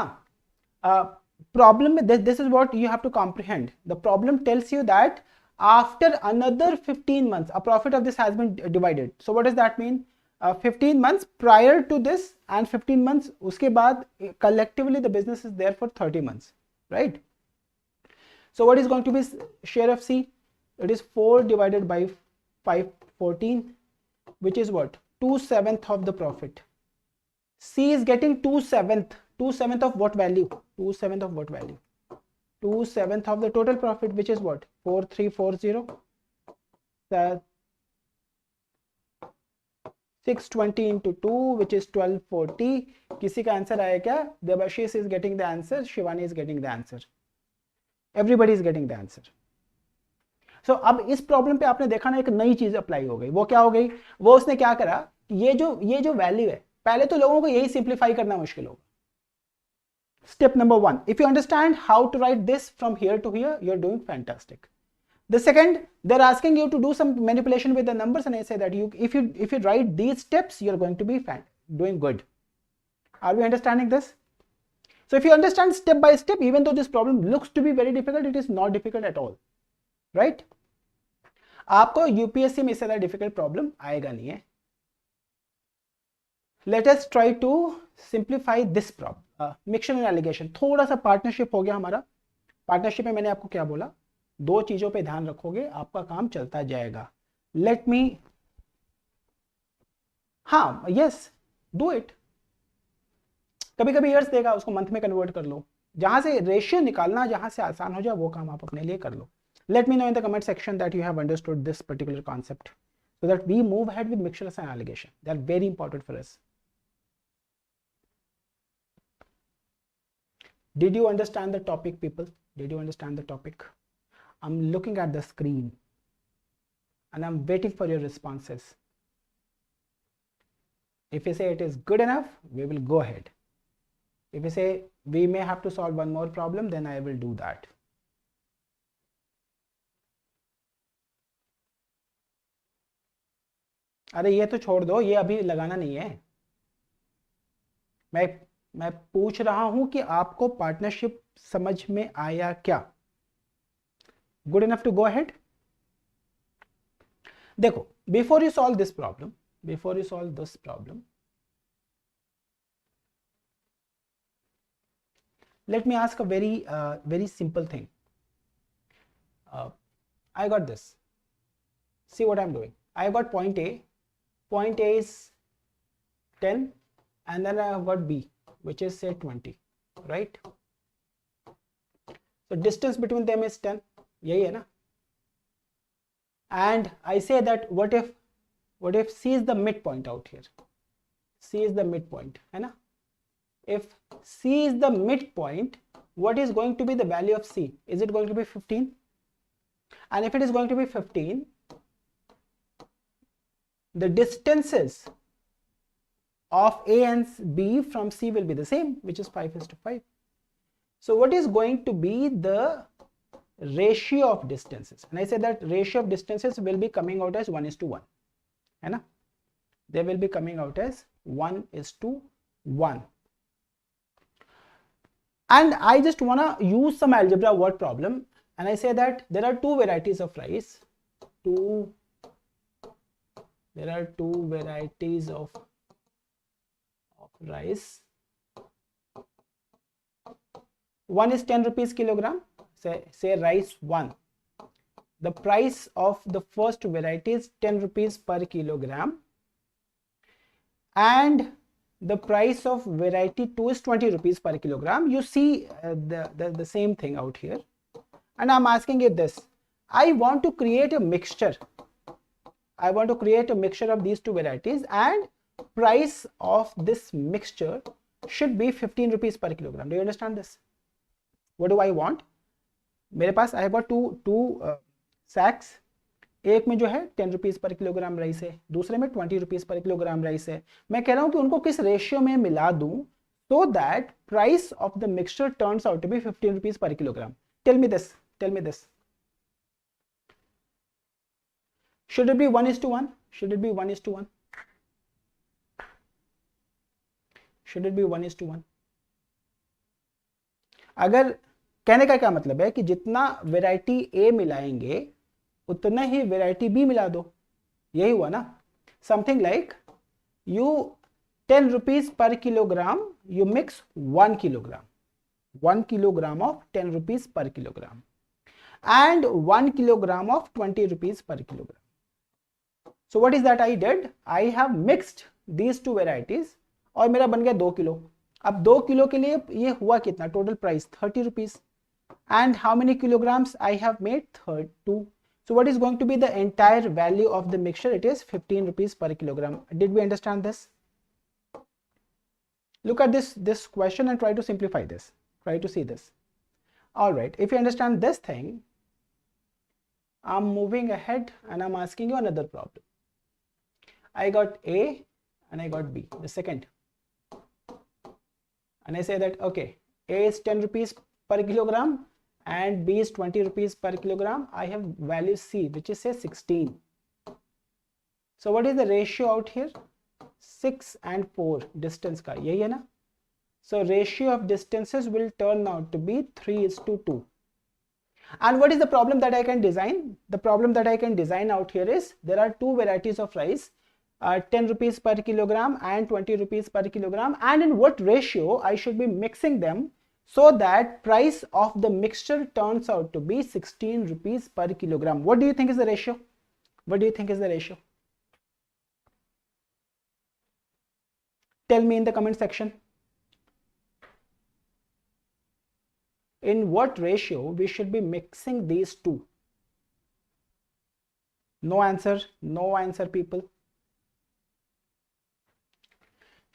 S1: problem with this is what you have to comprehend. The problem tells you that after another 15 months, a profit of this has been divided. So what does that mean? 15 months prior to this and 15 months uske baad, collectively the business is there for 30 months, right? So what is going to be share of C? It is 4 divided by 5, 14, which is what? 2/7 of the profit. C is getting 2/7. 2/7 of what value? 2/7 of what value? 2/7 of the total profit, which is what? 4340. 620 into 2, which is 1240. किसी का answer आया क्या? Debashish is getting the answer. Shivani is getting the answer. Everybody is getting the answer. So अब इस problem पे आपने देखा ना, एक नई चीज अप्लाई हो गई. वो क्या हो गई? वो उसने क्या करा, ये जो वैल्यू है, पहले तो लोगों को यही सिंप्लीफाई करना मुश्किल होगा. Step number 1. If you understand how to write this from here to here, you're doing fantastic. The second, they're asking you to do some manipulation with the numbers, and I say that if you write these steps, you're going to be doing good. Are we understanding this? So if you understand step by step, even though this problem looks to be very difficult, it is not difficult at all, right? आपको UPSC में इससे ज़्यादा difficult problem आएगा नहीं है. Let us try to simplify this problem. Mixture and allegation. थोड़ा सा partnership हो गया हमारा. पार्टनरशिप में मैंने आपको क्या बोला? दो चीजों पे ध्यान रखोगे, आपका काम चलता जाएगा. लेट मी, हाँ, यस, डू इट. कभी कभी ईयर्स देगा, उसको मंथ में कन्वर्ट कर लो. जहां से रेशियो निकालना, जहां से आसान हो जाए, वो काम आप अपने लिए कर लो. Let me know in the comment section that you have understood this particular concept, so that we move ahead with mixtures and allegation. They are very important for us. Did you understand the topic, people? Did you understand the topic? I'm looking at the screen and I'm waiting for your responses. If you say it is good enough, we will go ahead. If you say we may have to solve one more problem, then I will do that. अरे ये तो छोड़ दो, ये अभी लगाना नहीं है. मैं पूछ रहा हूं कि आपको पार्टनरशिप समझ में आया क्या? Good enough to go ahead? देखो, before you solve this problem, let me ask a very simple thing. I got this. See what I'm doing. I got point A. Point A is 10, and then I have got B, which is say 20, right? so distance between them is 10, यही है ना. And I say that what if C is the midpoint out here, C is the midpoint, है ना. If C is the midpoint, what is going to be the value of C? Is it going to be 15? And if it is going to be 15, the distances of A and B from C will be the same, which is 5:5. So what is going to be the ratio of distances? And I say that ratio of distances will be coming out as 1:1, है ना. They will be coming out as 1:1. And I just wanna use some algebra word problem, and I say that there are two varieties of rice. There are two varieties of rice. One is 10 rupees kilogram. Say rice 1. The price of the first variety is 10 rupees per kilogram, and the price of variety 2 is 20 rupees per kilogram. You see the same thing out here, and I'm asking you this. I want to create a mixture. I want to create a mixture of these two varieties, and price of this mixture should be 15 rupees per kilogram. Do you understand this? What do I want? मेरे पास I have got two sacks. एक में जो है 10 rupees per kilogram rice है, दूसरे में 20 rupees per kilogram rice है. मैं कह रहा हूं कि उनको किस रेशियो में मिला दूं so that price of the mixture turns out to be 15 rupees per kilogram. Tell me this. Should it be 1:1? Should it be 1:1? Should it be 1:1? अगर कहने का क्या मतलब है कि जितना वैरायटी A मिलाएंगे उतना ही वैरायटी B मिला दो, यही हुआ ना. Something like you 10 rupees per kilogram, you mix 1 kilogram of 10 rupees per kilogram and 1 kilogram of 20 rupees per kilogram. So what is that I did? I have mixed these two varieties और मेरा बन गया 2 kilo. अब 2 kilo के लिए ये हुआ कितना? Total price 30 rupees. And how many kilograms I have made? 2. So what is going to be the entire value of the mixture? It is 15 rupees per kilogram. Did we understand this? Look at this question and try to simplify this. Try to see this. All right. If you understand this thing, I'm moving ahead and I'm asking you another problem. I got A and I got B, the second. And I say that, okay, A is 10 rupees per kilogram and B is 20 rupees per kilogram. I have value C, which is say 16. So what is the ratio out here? 6 and 4 distance ka, yahi hai na? So ratio of distances will turn out to be 3:2. And what is the problem that I can design? The problem that I can design out here is there are two varieties of rice, 10 rupees per kilogram and 20 rupees per kilogram, and in what ratio I should be mixing them so that price of the mixture turns out to be 16 rupees per kilogram. What do you think is the ratio? What do you think is the ratio? Tell me in the comment section. In what ratio we should be mixing these two? No answer, people.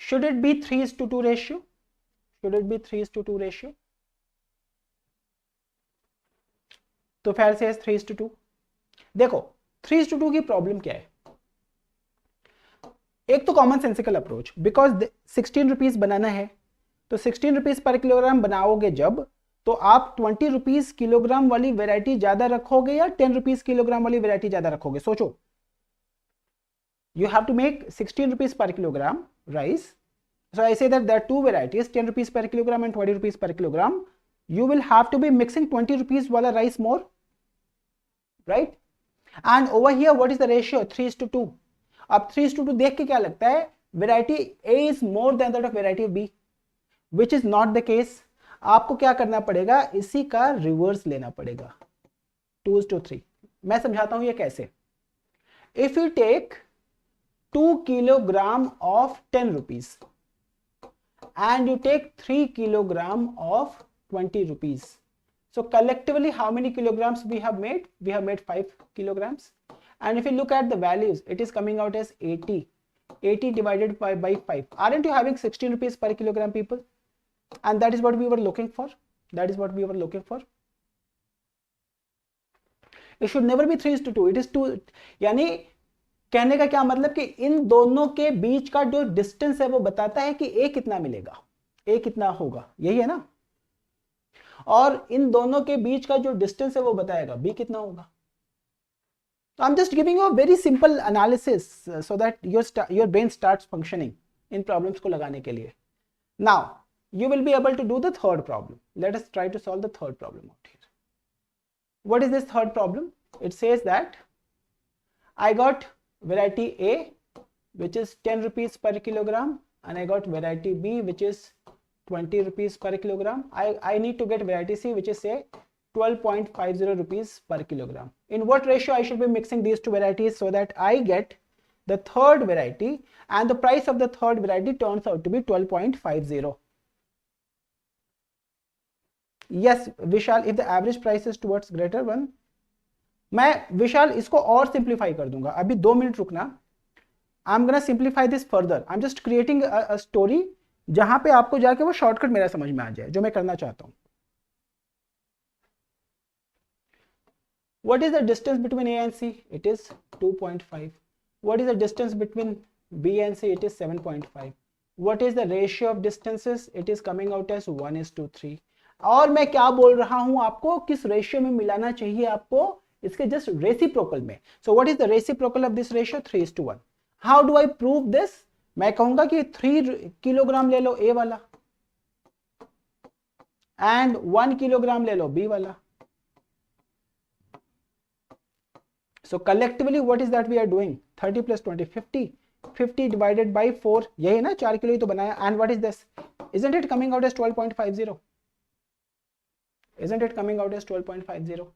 S1: Should it be 3:2 ratio? Should it be 3:2 ratio? तो फिर से 3:2. देखो 3:2 की problem क्या है? एक तो common sensical approach, because 16 rupees बनाना है तो 16 रुपीज पर किलोग्राम बनाओगे जब, तो आप 20 रुपीज किलोग्राम वाली वैरायटी ज्यादा रखोगे या 10 रुपीज किलोग्राम वाली वैरायटी ज्यादा रखोगे? सोचो. You have to make 16 rupees per kilogram rice. So I say that there are two varieties, 10 rupees per kilogram and 20 rupees per kilogram. You will have to be mixing 20 rupees wala rice more, right? And over here, what is the ratio? 3:2. अब 3:2 देख के क्या लगता है? Variety A is more than that of variety B, which is not the case. आपको क्या करना पड़ेगा? इसी का रिवर्स लेना पड़ेगा. 2:3. मैं समझाता हूं ये कैसे. If you take 2 kilogram of 10 rupees and you take 3 kilogram of 20 rupees, So collectively, how many kilograms we have made? We have made 5 kilograms. And if you look at the values, it is coming out as 80. 80 divided by 5. Aren't you having 16 rupees per kilogram, people? And that is what we were looking for. That is what we were looking for. It should never be 3:2. It is 2. यानी कहने का क्या मतलब कि इन दोनों के बीच का जो डिस्टेंस है वो बताता है कि A कितना मिलेगा, A कितना होगा, यही है ना। और इन दोनों के बीच का जो डिस्टेंस है वो बताएगा B कितना होगा। So I'm just giving you a very simple analysis so that your brain starts functioning in problems को लगाने के लिए. Now you will be able to do the third problem. Let us try to solve the third problem out here. What is this third problem? It says that I got variety A, which is 10 rupees per kilogram, and I got variety B, which is 20 rupees per kilogram. I need to get variety C, which is say 12.50 rupees per kilogram. In what ratio I should be mixing these two varieties so that I get the third variety, and the price of the third variety turns out to be 12.50. Yes, Vishal, if the average price is towards greater one. मैं विशाल इसको और simplify कर दूंगा, अभी 2 minute रुकना. I am gonna simplify this further. I am just creating a story जहां पे आपको जाके वो शॉर्टकट मेरा समझ में आ जाए जो मैं करना चाहता हूं. What is the distance between A and C? It is 2.5. What is the distance between B and C? It is 7.5. What is the ratio of distances? It is coming out as 1:3. और मैं क्या बोल रहा हूं आपको, किस ratio में मिलाना चाहिए आपको, इसके जस्ट रेसिप्रोकल में. सो what is the reciprocal of this ratio? 3:1. How do I prove this? मैं कहूंगा कि 3 किलोग्राम ले लो A वाला एंड 1 किलोग्राम ले लो B वाला. So collectively what is that we are doing? 30 plus 20, 50. 50 divided by 4, यही ना, 4 किलो ही तो बनाया. And what is this? Isn't it coming out as 12.50? Isn't it coming out as 12.50?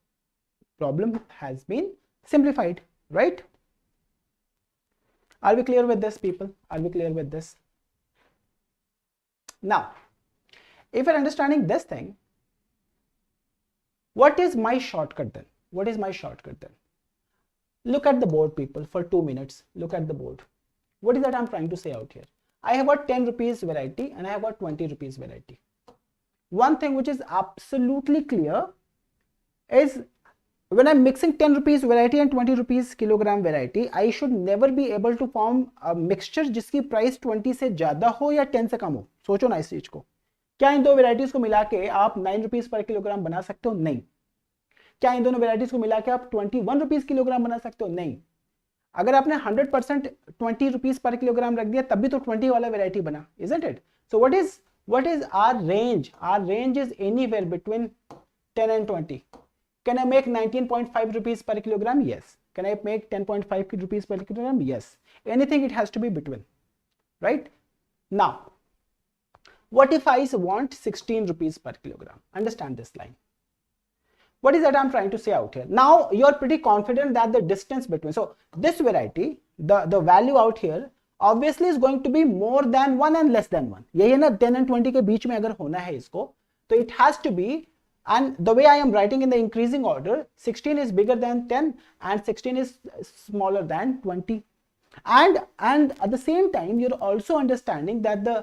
S1: Problem has been simplified, right? Are we clear with this, people? Are we clear with this? Now, if you're understanding this thing, what is my shortcut then? What is my shortcut then? Look at the board, people, for 2 minutes. Look at the board. What is that I'm trying to say out here? I have got 10 rupees variety and I have got 20 rupees variety. One thing which is absolutely clear is when I'm mixing 10 rupees variety and 20 rupees kilogram variety, I should never be able to form a mixture जिसकी price 20 से ज़्यादा हो या 10 से कम हो. सोचो ना इस चीज को. क्या इन दो varieties को मिला के आप 9 rupees per kilogram बना सकते हो? नहीं. क्या इन दोनों वेराइटीज को मिला के आप 21 रुपीज किलोग्राम बना सकते हो? नहीं. अगर आपने 100% 20 रुपीज पर किलोग्राम रख दिया तब भी तो 20 वाला वेराइटी बना, isn't it? So what is our range? Our range is anywhere between 10 and 20. Can I make 19.5 rupees per kilogram? Yes. Can I make 10.5 rupees per kilogram? Yes. Anything it has to be between, right? Now, what if I want 16 rupees per kilogram? Understand this line. What is that I'm trying to say out here? Now you're pretty confident that the distance between, so this variety, the value out here obviously is going to be more than 1 and less than 1. यही है ना, 10 and 20 के बीच में अगर होना है इसको, तो it has to be, and the way I am writing in the increasing order, 16 is bigger than 10 and 16 is smaller than 20. And at the same time, you're also understanding that the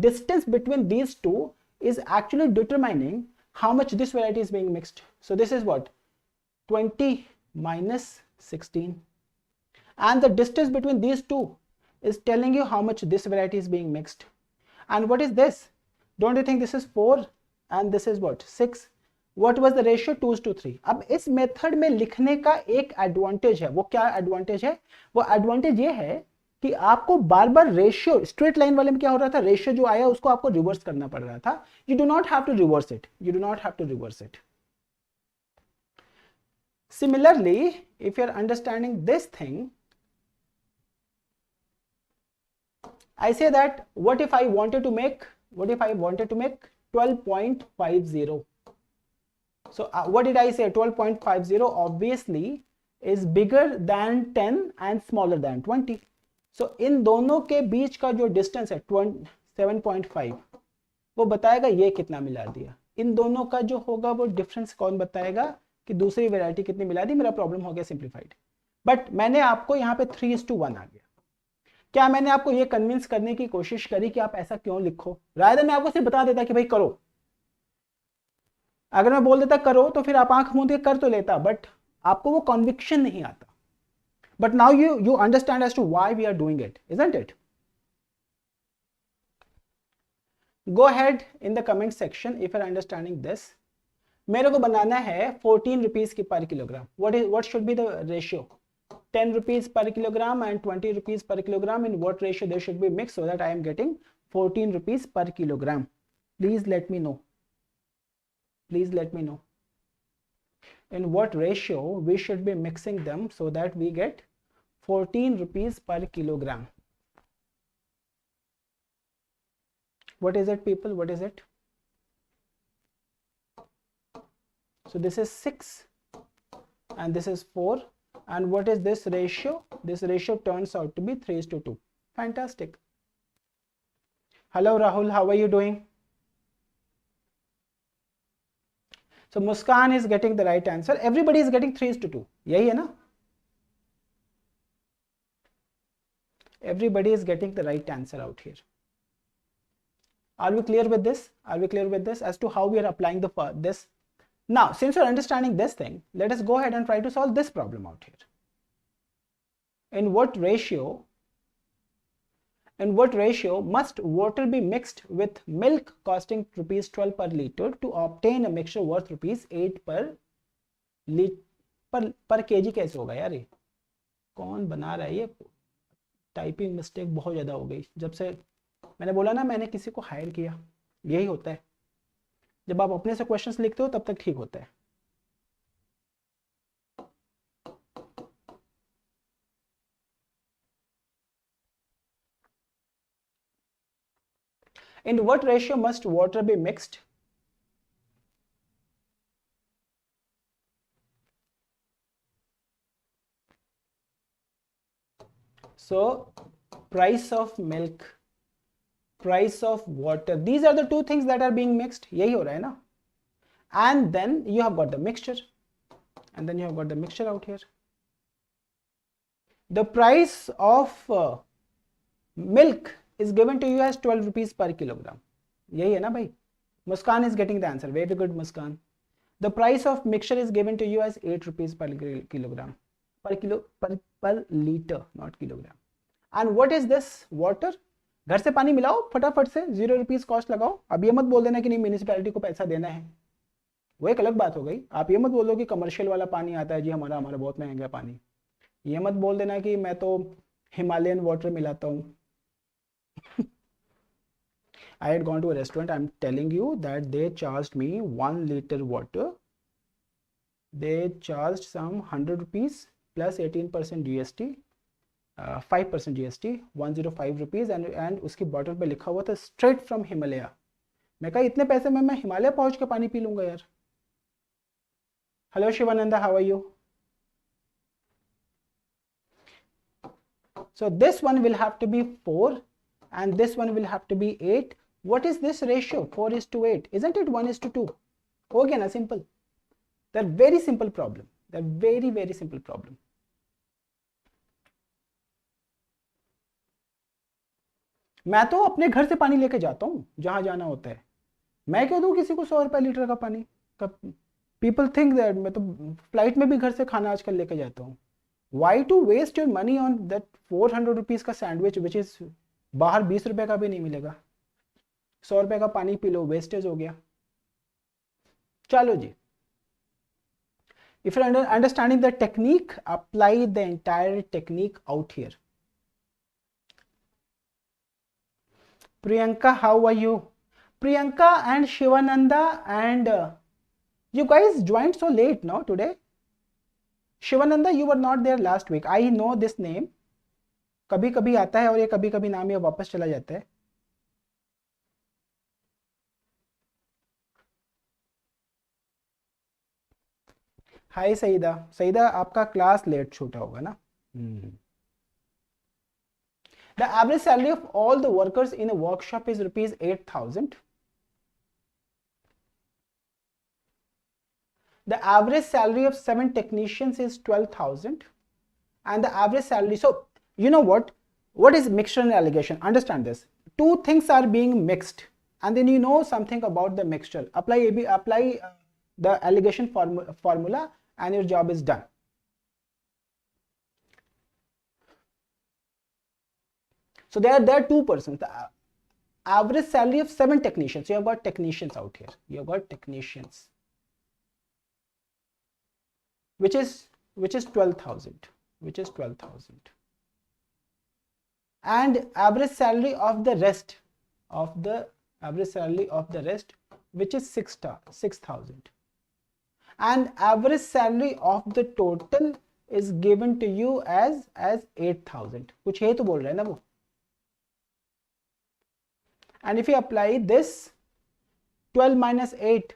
S1: distance between these two is actually determining how much this variety is being mixed. So this is what? 20 minus 16. And the distance between these two is telling you how much this variety is being mixed. And what is this? Don't you think this is 4 and this is what? 6. What was the ratio? 2:3. अब इस method में लिखने का एक advantage है. वो क्या advantage है? वो एडवांटेज ये है कि आपको बार बार रेशियो, स्ट्रेट लाइन वाले में क्या हो रहा था, रेशियो जो आया उसको आपको रिवर्स करना पड़ रहा था. You do not have to reverse it. You do not have to reverse it. Similarly, if you're understanding this thing, I say that what if I wanted to make 12.50? So what did I say? 12.50 obviously is bigger than 10 and smaller than 20. So इन दोनों के बीच का जो distance है 7.5, वो बताएगा ये कितना मिला दिया. इन दोनों का जो होगा वो डिफरेंस कौन बताएगा कि दूसरी वैरायटी कितनी मिला दी, मेरा प्रॉब्लम हो गया सिंप्लीफाइड। बट मैंने आपको यहाँ पे 3:1 आ गया। क्या मैंने आपको ये कन्विंस करने की कोशिश करी कि आप ऐसा क्यों लिखो, रादर मैं आपको सिर्फ बता देता कि भाई करो। अगर मैं बोल देता करो तो फिर आप आंख मूंद के कर तो लेता, बट आपको वो कॉन्विक्शन नहीं आता। But now you understand as to why we are doing it, isn't it? Go ahead in the comment section if you're understanding this. मेरे को बनाना है 14 रुपीज की पर kilogram. What should be the ratio? 10 rupees per kilogram and 20 rupees per kilogram. In what ratio they should be mixed so that I am getting 14 rupees per kilogram? Please let me know. Please let me know. In what ratio we should be mixing them so that we get 14 rupees per kilogram? What is it, people? What is it? So this is 6 and this is 4. And what is this ratio? This ratio turns out to be 3:2. Fantastic. Hello Rahul, how are you doing? So Muskan is getting the right answer. Everybody is getting 3:2. Yahi hai na? Everybody is getting the right answer out here. Are we clear with this? Are we clear with this as to how we are applying this? Now, since you're understanding this thing, let us go ahead and try to solve this problem out here. In what ratio must water be mixed with milk costing ₹12 per liter to obtain a mixture worth ₹8 per kg? कैसे होगा यार ये? कौन बना रहा है ये? Typing mistake बहुत ज़्यादा हो गई जब से मैंने बोला ना मैंने किसी को हायर किया। यही होता है, जब आप अपने से क्वेश्चंस लिखते हो तब तक ठीक होता है। In what ratio must water be mixed? So price of milk, price of water, these are the two things that are being mixed. यही हो रहा है ना? And then you have got the mixture, and then you have got the mixture out here. The price of milk is given to you as 12 rupees per kilogram. यही है ना भाई? Muskan is getting the answer. Very good, Muskan. The price of mixture is given to you as 8 rupees per kilogram. Per liter, not kilogram. And what is this? Water. घर से पानी मिलाओ फटाफट से, 0 रुपीज कॉस्ट लगाओ। अब ये मत बोल देना कि नहीं म्यूनिसिपैलिटी को पैसा देना है, वो एक अलग बात हो गई। आप ये मत बोलो कि कमर्शियल वाला पानी आता है जी, हमारा बहुत महंगा पानी। ये मत बोल देना कि मैं तो हिमालयन वाटर मिलाता हूँ। I had gone to a restaurant. I'm telling you that they charged me 1 liter water. They charged some 100 rupees plus 18% GST, 5% GST, 105 rupees, and उसकी बॉटल पे लिखा हुआ था straight from Himalaya. मैं कहा इतने पैसे में मैं हिमालय पहुंच के पानी पी लूंगा यार। Hello Shivananda, how are you? So this one will have to be 4 and this one will have to be 8. What is this ratio? 4:8. Isn't it 1:2? हो गया ना simple. They're very simple problem. They're very, very simple problem. मैं तो अपने घर से पानी लेके जाता हूँ जहां जाना होता है। मैं क्यों दूं किसी को 100 रुपए लीटर का पानी? People think that मैं तो फ्लाइट में भी घर से खाना आजकल लेके जाता हूँ। Why to waste your money on that 400 rupees का सैंडविच which is बाहर 20 रुपए का भी नहीं मिलेगा। 100 रुपए का पानी पी लो, वेस्टेज हो गया। चलो जी, if you're understanding the technique, apply the entire technique out here. Priyanka, how are you? Priyanka and Shivananda and you guys joined so late now today. Shivananda, you were not there last week. I know this name. कभी कभी आता है और ये कभी कभी नाम ये वापस चला जाता है। हाय सईदा, सईदा आपका क्लास लेट छूटा होगा ना? The average salary of all the workers in a workshop is ₹8,000. the average salary of 7 technicians is 12,000 and the average salary, so you know what is mixture and allegation? Understand this. Two things are being mixed and then you know something about the mixture. Apply the allegation formula and your job is done. So there are two persons. The average salary of 7 technicians. You have got technicians out here. You have got technicians, which is 12,000, which is 12,000, and average salary of the rest, which is 6,000, and average salary of the total is given to you as 8,000. कुछ है तो बोल रहा है ना वो. And if you apply this, 12 minus 8,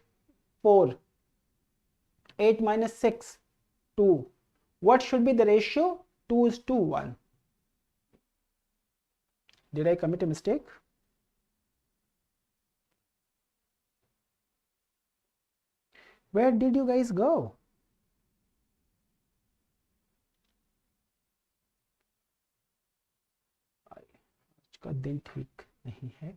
S1: 4, 8 minus 6, 2. What should be the ratio? 2:1. Did I commit a mistake? Where did you guys go? आज का दिन ठीक नहीं है.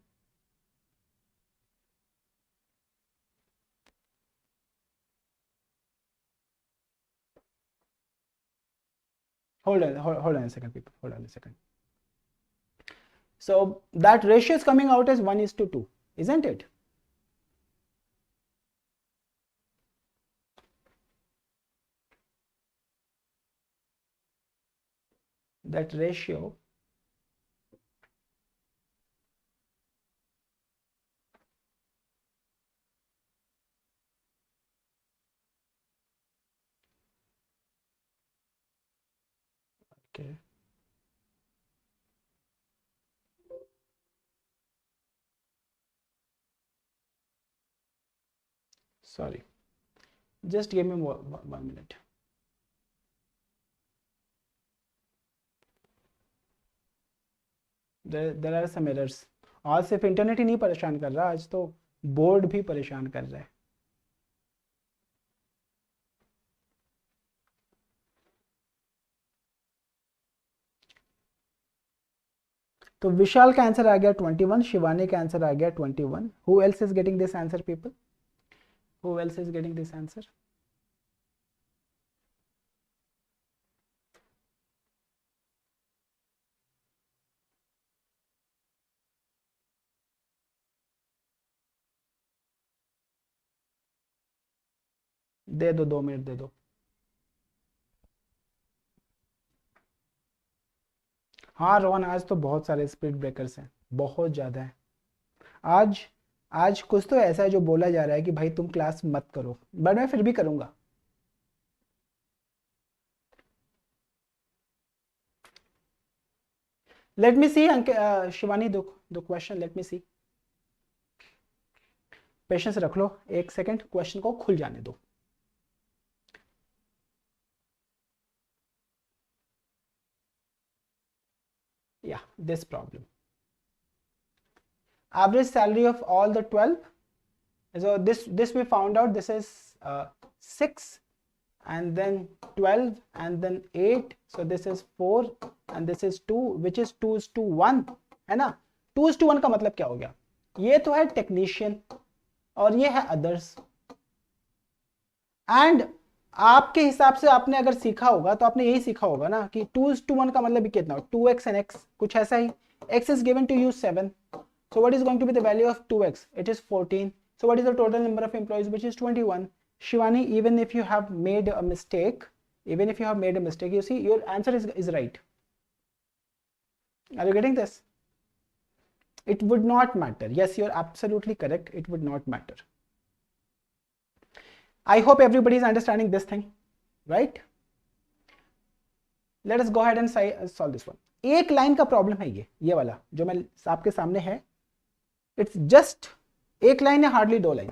S1: Hold on a second, people. Hold on a second. So that ratio is coming out as 1:2, isn't it? That ratio okay. Sorry, just give me 1 minute. There are some errors. आज सिर्फ internet ही नहीं परेशान कर रहा, आज तो board भी परेशान कर रहा है. तो विशाल का आंसर आ गया 21, शिवानी का आंसर आ गया 21. Who else is getting this answer, people? Who else is getting this answer? दे दो, 2 मिनट दे दो. हाँ रोहन, आज तो बहुत सारे स्पीड ब्रेकर्स हैं, बहुत ज़्यादा है. आज कुछ तो ऐसा है जो बोला जा रहा है कि भाई तुम क्लास मत करो, बट मैं फिर भी करूँगा. लेट मी सी शिवानी, दो क्वेश्चन, लेट मी सी. पेशेंस रख लो, 1 सेकेंड, क्वेश्चन को खुल जाने दो. Yeah, this problem. Average salary of all the 12. So this we found out, this is 6 and then 12 and then 8. So this is 4 and this is 2, which is 2:1, है ना. 2:1 का मतलब क्या हो गया? ये तो है टेक्नीशियन और ये है अदर्स. एंड आपके हिसाब से आपने अगर सीखा होगा तो आपने यही सीखा होगा ना कि 2:1 का मतलब कितना, 2x and x, कुछ ऐसा ही. x is given to you 7. So what is going to be the value of 2x? It is 14. So what is the total number of employees? Which is 21. Shivani, even if you have made a mistake, you see your answer is right. Are you getting this? It would not matter. Yes, you're absolutely correct. It would not matter. I hope everybody is understanding this thing, right? Let us go ahead and solve this one. एक line का problem है ये वाला जो मैं आपके सामने है. It's just एक लाइन है, hardly 2 line.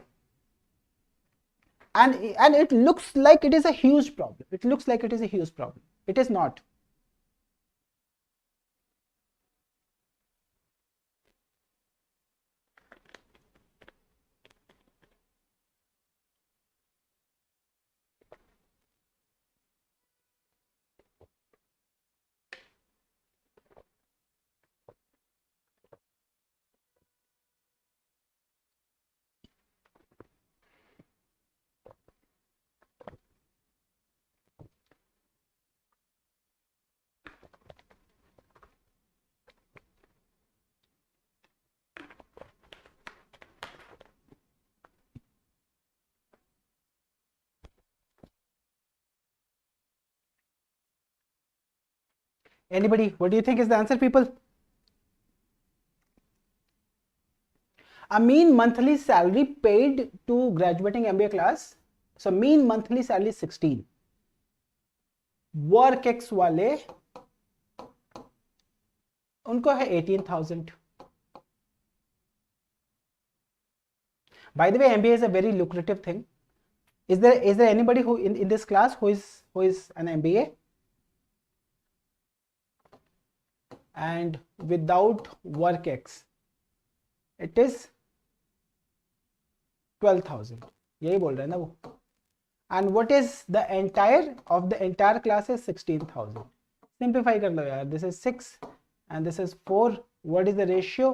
S1: And it looks like it is a huge problem. It looks like it is a huge problem. It is not. Anybody? What do you think is the answer, people? A mean monthly salary paid to graduating MBA class. So mean monthly salary 16. Work ex वाले उनको है 18,000. By the way, MBA is a very lucrative thing. Is there anybody who in this class who is an MBA? And without work X, it is 12,000. यही बोल रहे हैं ना वो. And what is the entire class is 16,000. Simplify कर लो यार. This is 6 and this is 4. What is the ratio?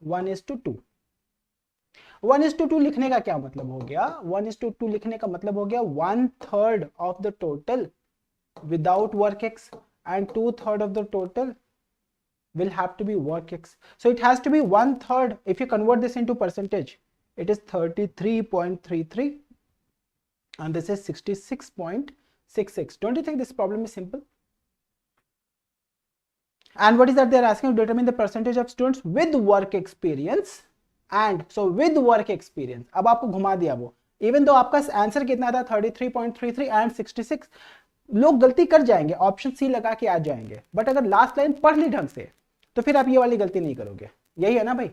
S1: 1:2. 1:2 लिखने का क्या मतलब हो गया? 1:2 लिखने का मतलब हो गया 1/3 of the total without work X and 2/3 of the total will have to be work X. So it has to be 1/3. If you convert this into percentage, it is 33.33 and this is 66.66. Don't you think this problem is simple? And what is that they are asking? To determine the percentage of students with work experience. And so with work experience, अब आपको घुमा दिया वो. Even though आपका answer कितना था 33.33 and 66, लोग गलती कर जाएंगे, ऑप्शन सी लगा के आ जाएंगे. बट अगर लास्ट लाइन पढ़ ली ढंग से तो फिर आप ये वाली गलती नहीं करोगे. यही है ना भाई?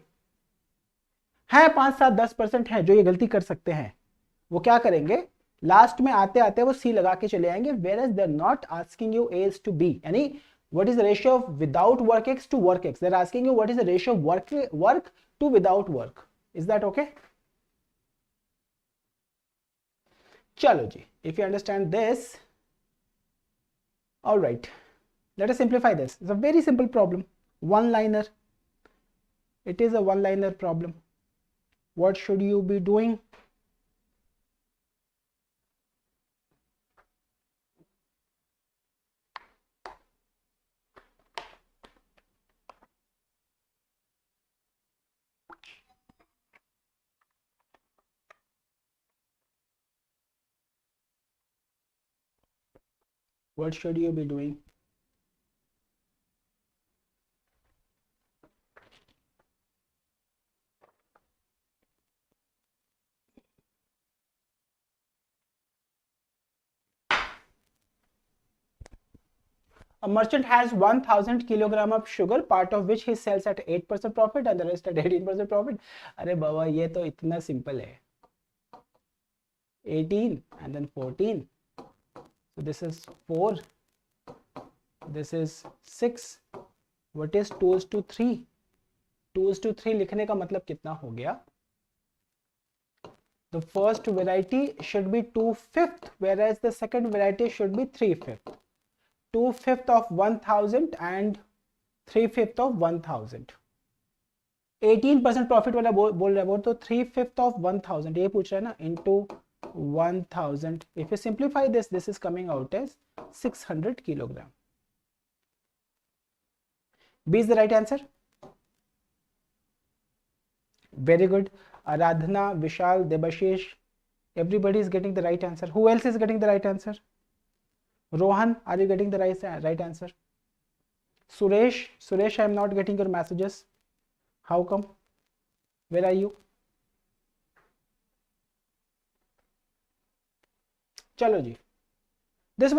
S1: है 5-7-10% है जो ये गलती कर सकते हैं. वो क्या करेंगे? लास्ट में आते आते वो सी लगा के चले आएंगे. Whereas they're not asking you A is to B. यानी what is the ratio of without work X to work X? They're asking you what is the ratio of work to without work. Is that okay? Chalo ji. If you understand this, all right. Let us simplify this. It's a very simple problem. One-liner. It is a one-liner problem. What should you be doing? What should you be doing? A merchant has 1,000 kilogram of sugar, part of which he sells at 8% profit and the rest at 18% profit. अरे बाबा ये तो इतना simple है. 18 and then 14. So this is 4. This is 6. What is 2:3? 2:3 लिखने का मतलब कितना हो गया? The first variety should be 2/5, whereas the second variety should be 3/5. 2/5 of 1,000 and 3/5 of 1,000. 18% profit वाला बोल रहा है वो, तो 3/5 of 1,000 ये पूछ रहा है ना, into 1,000. If you simplify this, this is coming out as 600 kilogram. B is the right answer. Very good. Aradhana, Vishal, Debashish, everybody is getting the right answer. Who else is getting the right answer? Rohan, are you getting the right answer? Suresh, I am not getting your messages. How come? Where are you? Chalo ji. This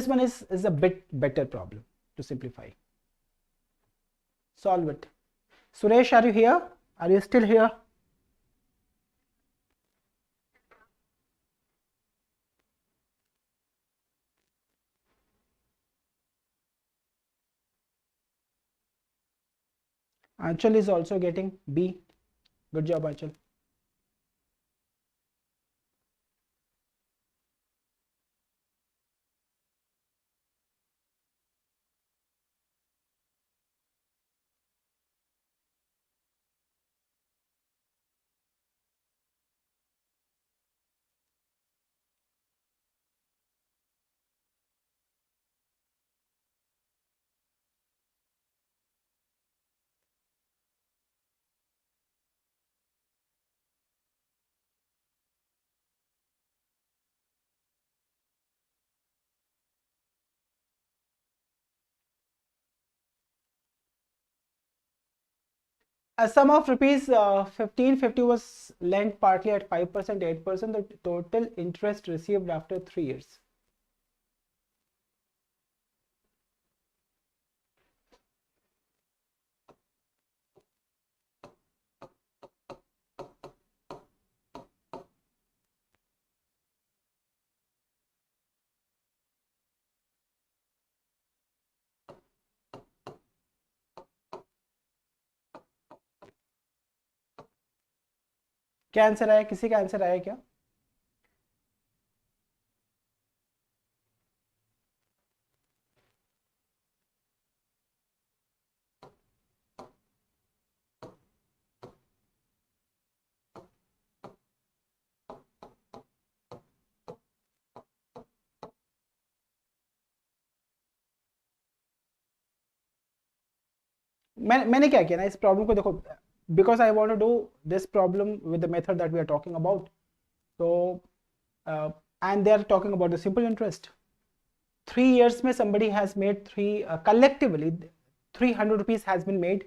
S1: one is a bit better problem to simplify. Solve it. Suresh, are you here? Are you still here? Anchal is also getting B. Good job, Anchal. A sum of rupees 1550 was lent partly at 5%, 8%. The total interest received after 3 years. क्या answer आया? किसी का answer आया क्या? मैंने क्या किया ना, इस प्रॉब्लम को देखो, because I want to do this problem with the method that we are talking about, तो and they are talking about the simple interest. 3 years में somebody has made collectively 300 rupees has been made.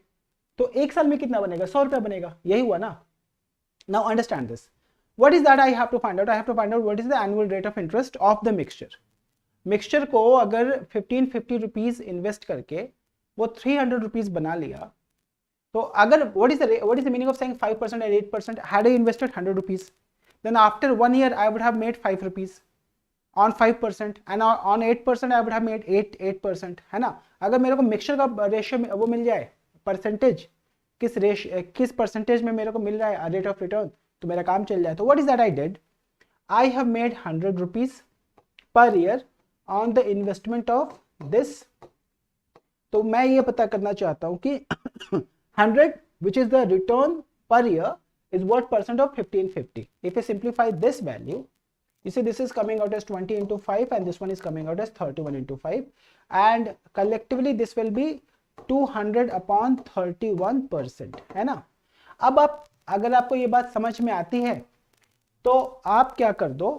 S1: तो एक साल में कितना बनेगा? 100 रुपया बनेगा. यही हुआ ना. Now understand this. What is that I have to find out? I have to find out what is the annual rate of interest of the mixture. Mixture को अगर 1550 रुपीज इन्वेस्ट करके वो 300 रुपीज बना लिया, तो अगर what is the meaning of saying 5% and 8%? Had I invested 100 rupees, then after 1 year I would have made 5 rupees on 5%, and on 8% I would have made 8%, है ना. अगर मेरे को मिक्सचर का रेशियो वो मिल जाए, परसेंटेज किस परसेंटेज में मेरे को मिल रहा है रेट ऑफ रिटर्न, तो मेरा काम चल जाए. तो what is that I did? I have made 100 rupees per year on the investment of this. तो मैं ये पता करना चाहता हूं कि 100 which is the return per year is what percent of 1550. If you simplify this value, you see this is coming out as 20 into 5 and this one is coming out as 31 into 5, and collectively this will be 200 upon 31%, है ना. अब आप अगर आपको ये बात समझ में आती है तो आप क्या कर दो,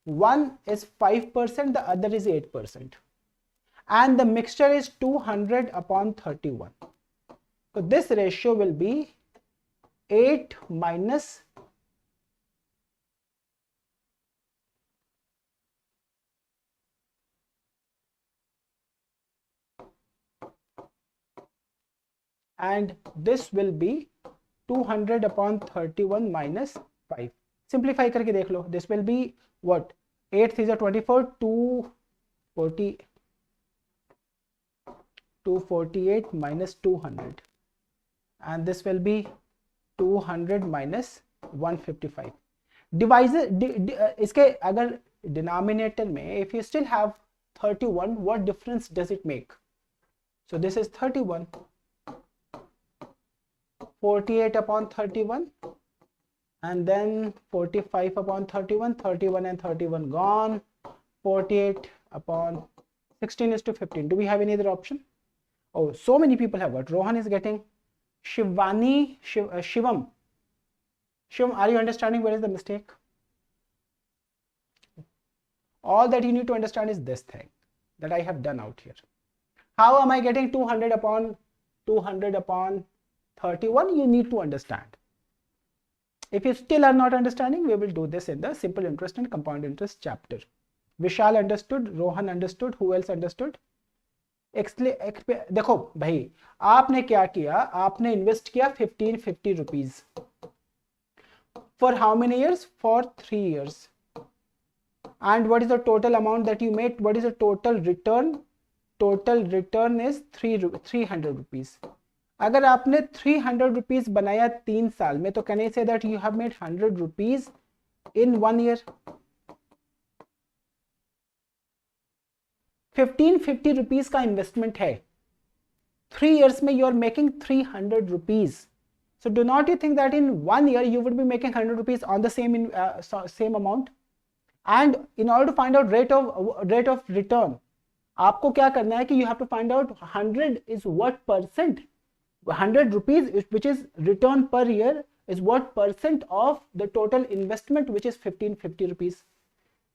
S1: one is 5%, the other is 8%, and the mixture is 200 upon 31. So this ratio will be 8 minus and this will be 200 upon 31 minus 5. Simplify करके देख लो. This will be what? 8 3 is 24, 248 minus 200, and this will be 200 minus 155. इसके अगर denominator में if you still have 31, what difference does it make? So this is 31, 48 upon 31, and then 45 upon 31, 31 and 31 gone, 48 upon 16 is to 15. Do we have any other option? Oh, so many people have got. Rohan is getting. Shivani, Shivam, are you understanding where is the mistake? All that you need to understand is this thing that I have done out here. How am I getting 200 upon 31? You need to understand. If you still are not understanding, we will do this in the simple interest and compound interest chapter. Vishal understood, Rohan understood, who else understood? देखो भाई, आपने क्या किया, आपने invest किया 1550 rupees for how many years? For 3 years. And what is the total amount that you made? What is the total return? Total return is 300 rupees. अगर आपने 300 rupees बनाया 3 साल में, तो can I say that you have made 100 rupees in 1 year? 1550 rupees का investment है, 3 years में you are making 300 rupees. So do not you think that in 1 year you would be making 100 rupees on the same amount? And in order to find out rate of return, आपको क्या करना है कि you have to find out 100 is what percent, 100 rupees which is return per year is what percent of the total investment, which is 1550 rupees.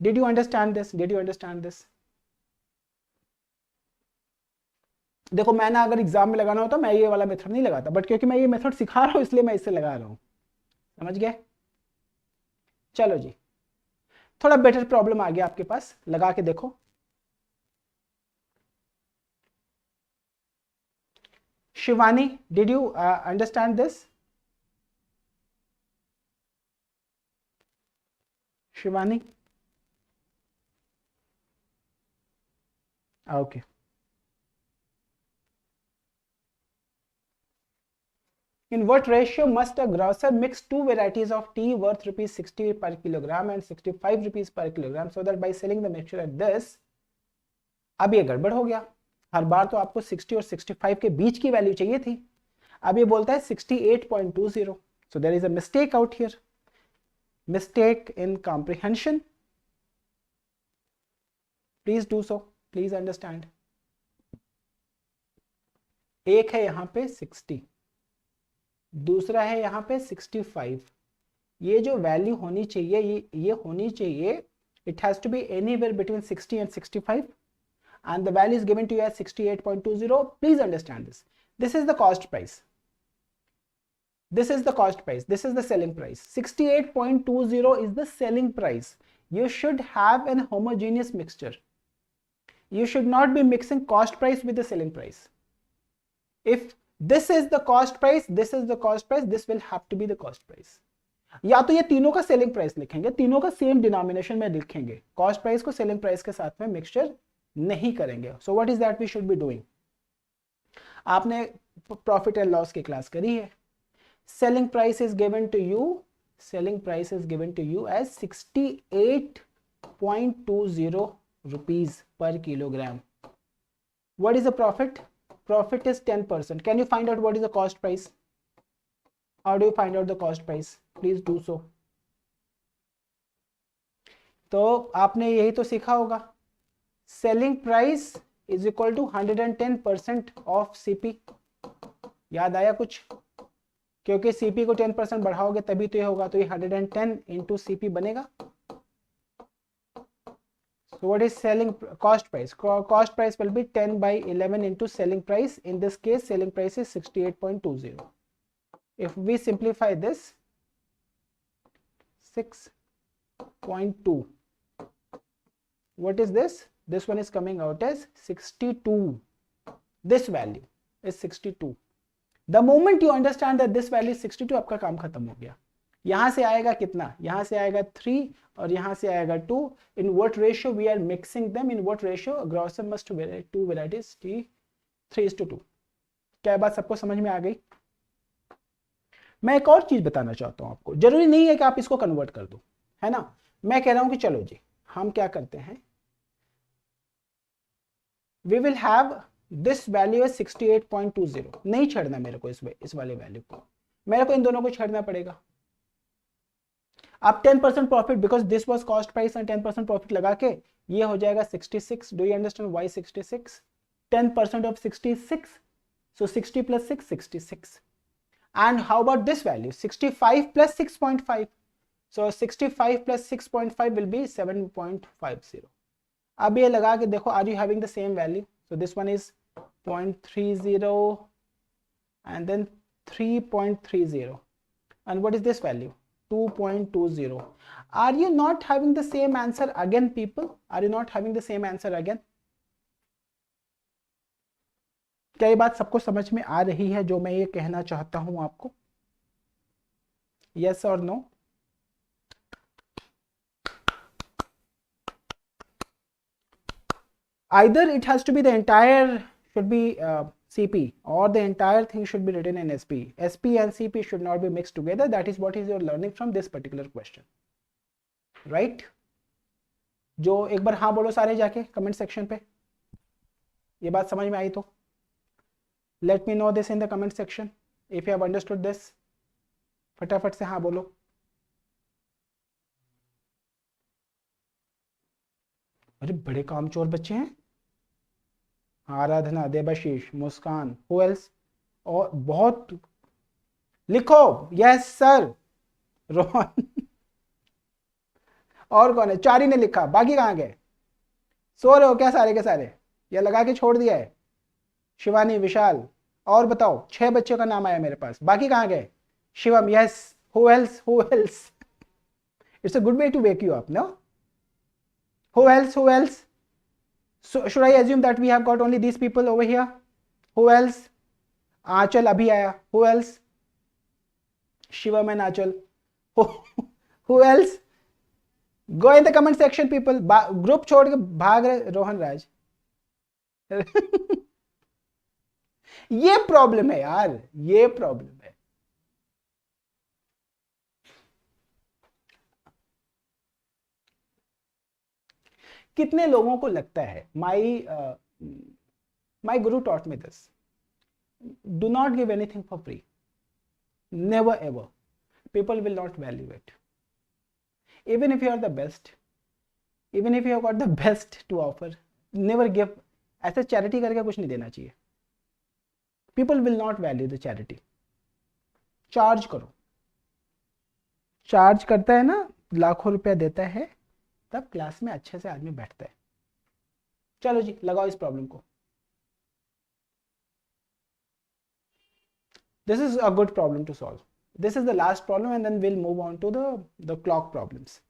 S1: Did you understand this? देखो मैंने अगर exam में लगाना होता मैं ये वाला मेथड नहीं लगाता, बट क्योंकि मैं ये मेथड सिखा रहा हूँ इसलिए मैं इससे लगा रहा हूँ। समझ गए? चलो जी, थोड़ा बेटर प्रॉब्लम आ गया आपके पास, लगा के देखो। Shivani, did you understand this? Shivani? Okay. In what ratio must a grocer mix two varieties of tea worth rupees 60 per kilogram and 65 rupees per kilogram so that by selling the mixture at this? अब ये गड़बड़ हो गया, हर बार तो आपको 60 और 65 के बीच की वैल्यू चाहिए थी, अब ये बोलता है 68.20. So there is a mistake out here, mistake in comprehension. Please do so, please understand. एक है यहाँ पे 60, दूसरा है यहाँ पे 65. ये जो वैल्यू होनी चाहिए ये होनी चाहिए, it has to be anywhere between 60 and 65 and the value is given to you as 68.20. Please understand this. This is the cost price. This is the cost price. This is the selling price. 68.20 is the selling price. You should have an homogeneous mixture. You should not be mixing cost price with the selling price. If this is the cost price, this is the cost price, this will have to be the cost price. या तो ये तीनों का selling price लिखेंगे, तीनों का same denomination में लिखेंगे, कॉस्ट प्राइस को सेलिंग प्राइस के साथ में मिक्सचर नहीं करेंगे. So what is that we should be doing? आपने प्रॉफिट एंड लॉस की क्लास करी है. Selling price is given to you, selling price is given to you as 68.20 rupees per kilogram. What is the profit? Profit is 10%. Can you find out what is the cost price? How do you find out the cost price? Please do so. तो आपने यही तो सीखा होगा, selling price is equal to 110% of CP. याद आया कुछ? क्योंकि सीपी को 10% बढ़ाओगे तभी तो ये होगा, तो ये 110 इंटू सीपी बनेगा. So what is selling cost price? Cost price will be 10 by 11 into selling price. In this case, selling price is 68.20. If we simplify this, 6.2. What is this? This one is coming out as 62. This value is 62. The moment you understand that this value is 62, आपका काम खत्म हो गया. यहां से आएगा कितना? यहां से आएगा 3 और यहां से आएगा 2. In what ratio we are mixing them? In what ratio? Grocer must two varieties tea 3:2. क्या बात सबको समझ में आ गई? मैं एक और चीज बताना चाहता हूं आपको, जरूरी नहीं है कि आप इसको कन्वर्ट कर दो, है ना. मैं कह रहा हूं कि चलो जी हम क्या करते हैं, we will have this value is 68.20. नहीं छेड़ना मेरे को इस वाले वैल्यू को, मेरे को इन दोनों को छेड़ना पड़ेगा. आप 10% profit, because this was cost price and 10% profit लगा के ये हो जाएगा 66. Do you understand why 66? 10% of 66, so 60 plus 6, 66. And how about this value? 65 plus 6.5. So 65 plus 6.5 will be 7.50. अब ये लगा के देखो, are you having the same value? So this one is 0.30 and then 3.30. And what is this value? 2.20. Are you not having the same answer again, people? Are you not having the same answer again? क्या ये बात सबको समझ में आ रही है जो मैं ये कहना चाहता हूं आपको? Yes or no? Either it has to be the entire should be CP or the entire thing should be written in SP. SP and CP should not be mixed together. That is what is your learning from this particular question, right? जो एक बार हाँ बोलो सारे जाके comment section पे, ये बात समझ में आई तो let me know this in the comment section if you have understood this. फटाफट से हाँ बोलो. अरे बड़े कामचोर बच्चे हैं. आराधना, देबाशीष, मुस्कान, who else? और बहुत लिखो. Yes sir. रोहन. और कौन है? चारी ने लिखा, बाकी कहाँ गए? सो रहे हो क्या सारे के सारे, या लगा के छोड़ दिया है? शिवानी, विशाल, और बताओ। 6 बच्चों का नाम आया मेरे पास, बाकी कहाँ गए? Shivam, yes, who else, who else? It's a good way to wake you up, no? Who else? Who else? So should I assume that we have got only these people over here? Who else? Achal abhi aaya. Who else? Shivam and Achal. Who else? Go in the comment section, people. Group छोड़ के भाग रहे रोहन राज. ये problem है यार, ये problem है. कितने लोगों को लगता है my guru taught me this, do not give anything for free, never ever. People will not value it. Even if you are the best, even if you have got the best to offer, never give. ऐसे charity करके कुछ नहीं देना चाहिए. People will not value the charity. Charge करो. Charge करता है ना, लाखों रुपया देता है, तब क्लास में अच्छे से आदमी बैठता है. चलो जी, लगाओ इस प्रॉब्लम को. This is a good problem to solve. This is the last problem and then we'll move on to the clock problems.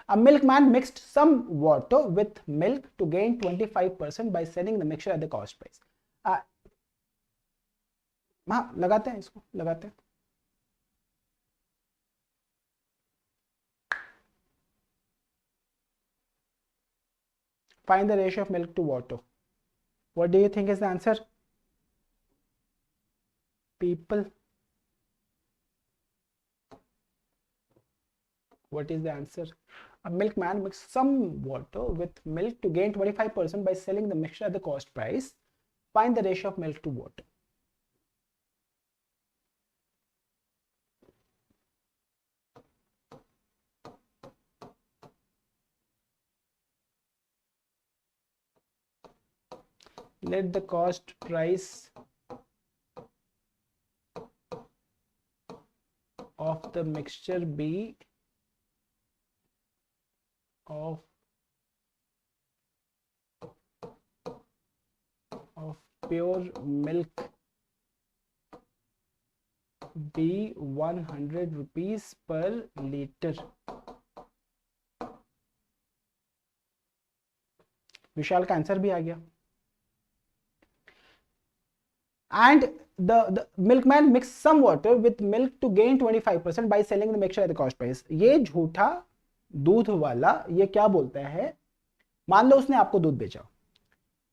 S1: A milkman mixed some water with milk to gain 25% by selling the mixture at the cost price. हाँ, लगाते हैं इसको, लगाते हैं. Find the ratio of milk to water. What do you think is the answer? People, what is the answer? A milkman mixed some water with milk to gain 25% by selling the mixture at the cost price. Find the ratio of milk to water. Let the cost price of the mixture be of pure milk be 100 rupees per liter. विशाल का answer भी आ गया. And the milkman mixed some water with milk to gain 25% by selling the mixture at the cost price. ये झूठा दूध वाला ये क्या बोलता है, मान लो उसने आपको दूध बेचा,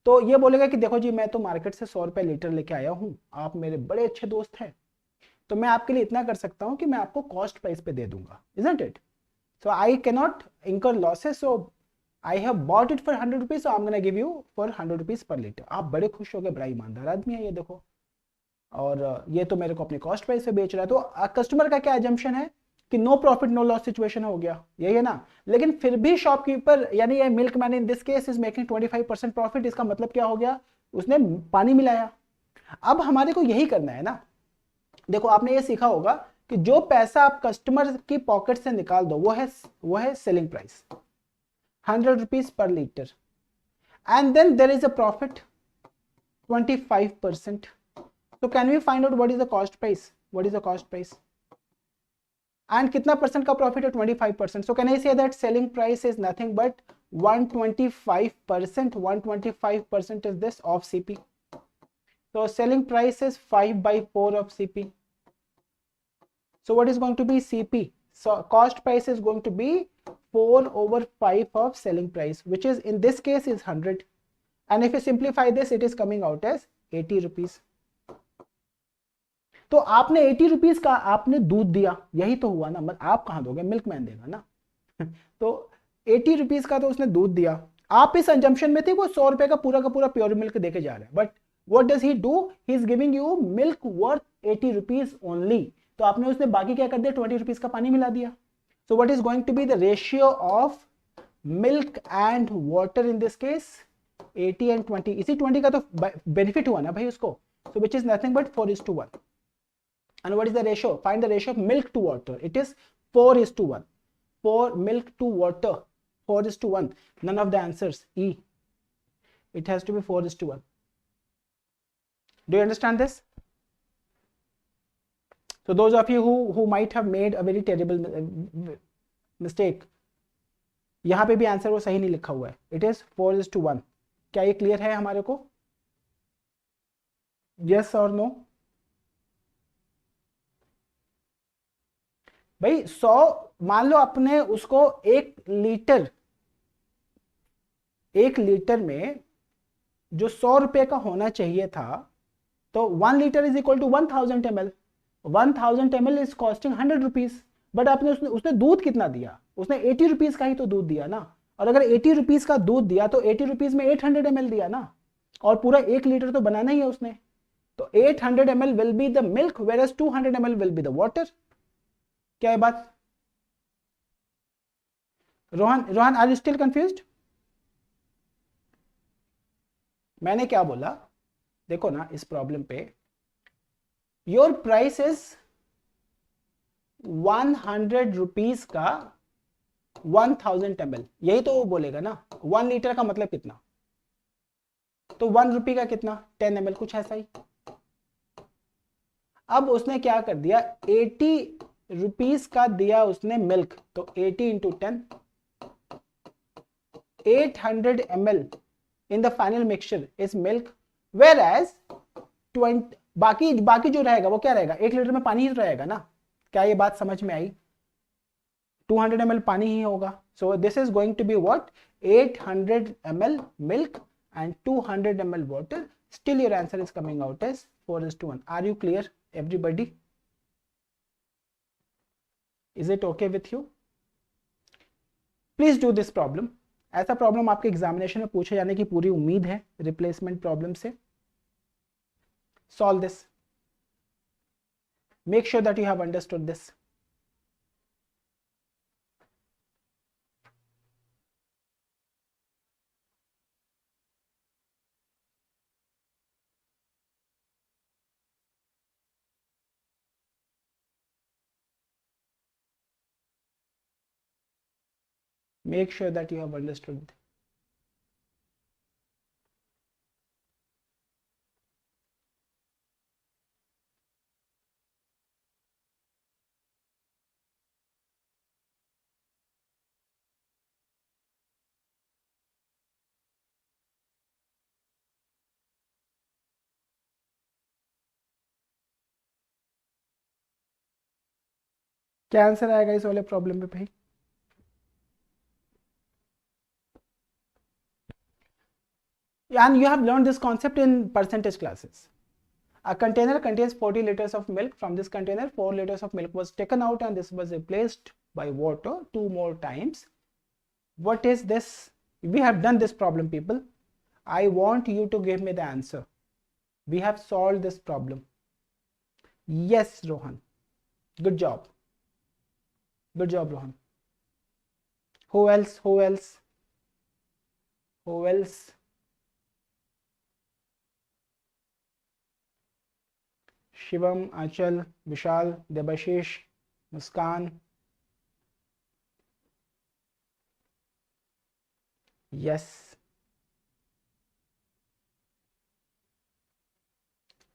S1: तो ये बोलेगा कि देखो जी, मैं तो मार्केट से 100 रुपए लीटर लेके आया हूं, आप मेरे बड़े अच्छे दोस्त हैं, तो मैं आपके लिए इतना कर सकता हूं कि मैं आपको कॉस्ट प्राइस पे दे दूंगा. Isn't it? So I cannot incur losses, so I have bought it for 100 rupees, so I'm gonna give you for 100 rupees per liter. आप बड़े खुश हो गए, बड़ा ईमानदार आदमी है ये, देखो, और ये तो मेरे को अपने कॉस्ट प्राइस से बेच रहा है. तो कस्टमर का क्या एजम्पशन है कि no profit no loss situation हो गया, यही है ना. लेकिन फिर भी शॉपकीपर यानी ये milkman in this case is making 25% profit. इसका मतलब क्या हो गया, उसने पानी मिलाया. अब हमारे को यही करना है ना. देखो, आपने ये सीखा होगा कि जो पैसा आप कस्टमर की पॉकेट से निकाल दो वो है selling price, 100 rupees per litre, and then there is a profit 25%. So can we find out what is the cost price? What is the cost price? And कितना परसेंट का प्रॉफिट है? 25%. So can I say that selling price is nothing but 125%? 125% is this of CP. So selling price is 5/4 of CP. So what is going to be CP? So cost price is going to be 4/5 of selling price, which is in this case is 100. And if you simplify this, it is coming out as 80 rupees. तो आपने 80 rupees का आपने दूध दिया, यही तो हुआ ना. आप कहां दोगे, मिल्कमैन देगा ना. तो 80 रुपीज का तो उसने दूध दिया, आप इस अंजम्पशन में थे वो 100 रुपए का पूरा प्योर मिल्क देके जा रहा है. But what does he do, he is giving you milk worth 80 rupees only. तो आपने उसने बाकी क्या कर दिया, 20 रुपीज का पानी मिला दिया. So what is going to be the ratio of milk and water in this case, 80 and 20. इसी 20 का तो बेनिफिट हुआ ना भाई उसको. So which is nothing but 4:1. And what is the ratio? Find the ratio of milk to water. It is 4:1. For milk to water, 4:1. None of the answers. E. It has to be 4:1. Do you understand this? So those of you who might have made a very terrible mistake, यहाँ पे भी answer वो सही नहीं लिखा हुआ है. It is 4:1. क्या ये क्लियर है हमारे को? Yes or no? भाई 100 मान लो अपने उसको 1 लीटर में जो 100 रुपए का होना चाहिए था, तो 1 litre is equal to 1000 ml. 1000 ml is costing 100 rupees. But आपने उसने दूध कितना दिया? उसने 80 रुपीज का ही तो दूध दिया ना. और अगर 80 रुपीज का दूध दिया तो 80 रुपीज में 800 ml दिया ना, और पूरा 1 लीटर तो बनाना ही है उसने. तो 800 ml will be the milk, whereas 200 ml will be the water. क्या है बात? Rohan are you still confused? मैंने क्या बोला? देखो ना इस प्रॉब्लम पे, योर प्राइस इज 100 रुपीज का 1000 ml. यही तो वो बोलेगा ना. 1 लीटर का मतलब कितना? तो 1 रुपये का कितना? 10 ml, कुछ ऐसा ही. अब उसने क्या कर दिया? 80 रुपीज का दिया उसने मिल्क, तो 80 into 10, 800 ml in the final mixture is milk, whereas 20 बाकी जो रहेगा वो क्या रहेगा? 1 लीटर में पानी ही रहेगा ना. क्या ये बात समझ में आई? 200 ml पानी ही होगा. So this is going to be what? 800 ml milk and 200 ml water. Still your answer is coming out as 4:1. Are you clear, everybody? Is it okay with you? Please do this problem. ऐसा problem आपके examination में पूछे जाने की पूरी उम्मीद है replacement problem से. Solve this. Make sure that you have understood this. Make sure that you have understood. क्या आंसर आएगा इस वाले प्रॉब्लम पे भाई? And you have learned this concept in percentage classes. A container contains 40 liters of milk. From this container, 4 liters of milk was taken out and this was replaced by water 2 more times. What is this? We have done this problem, people. I want you to give me the answer. We have solved this problem. Yes, Rohan. Good job. Good job, Rohan. Who else? Who else? Who else? Shivam, Aanchal, Vishal, Debashish, Muskan. Yes.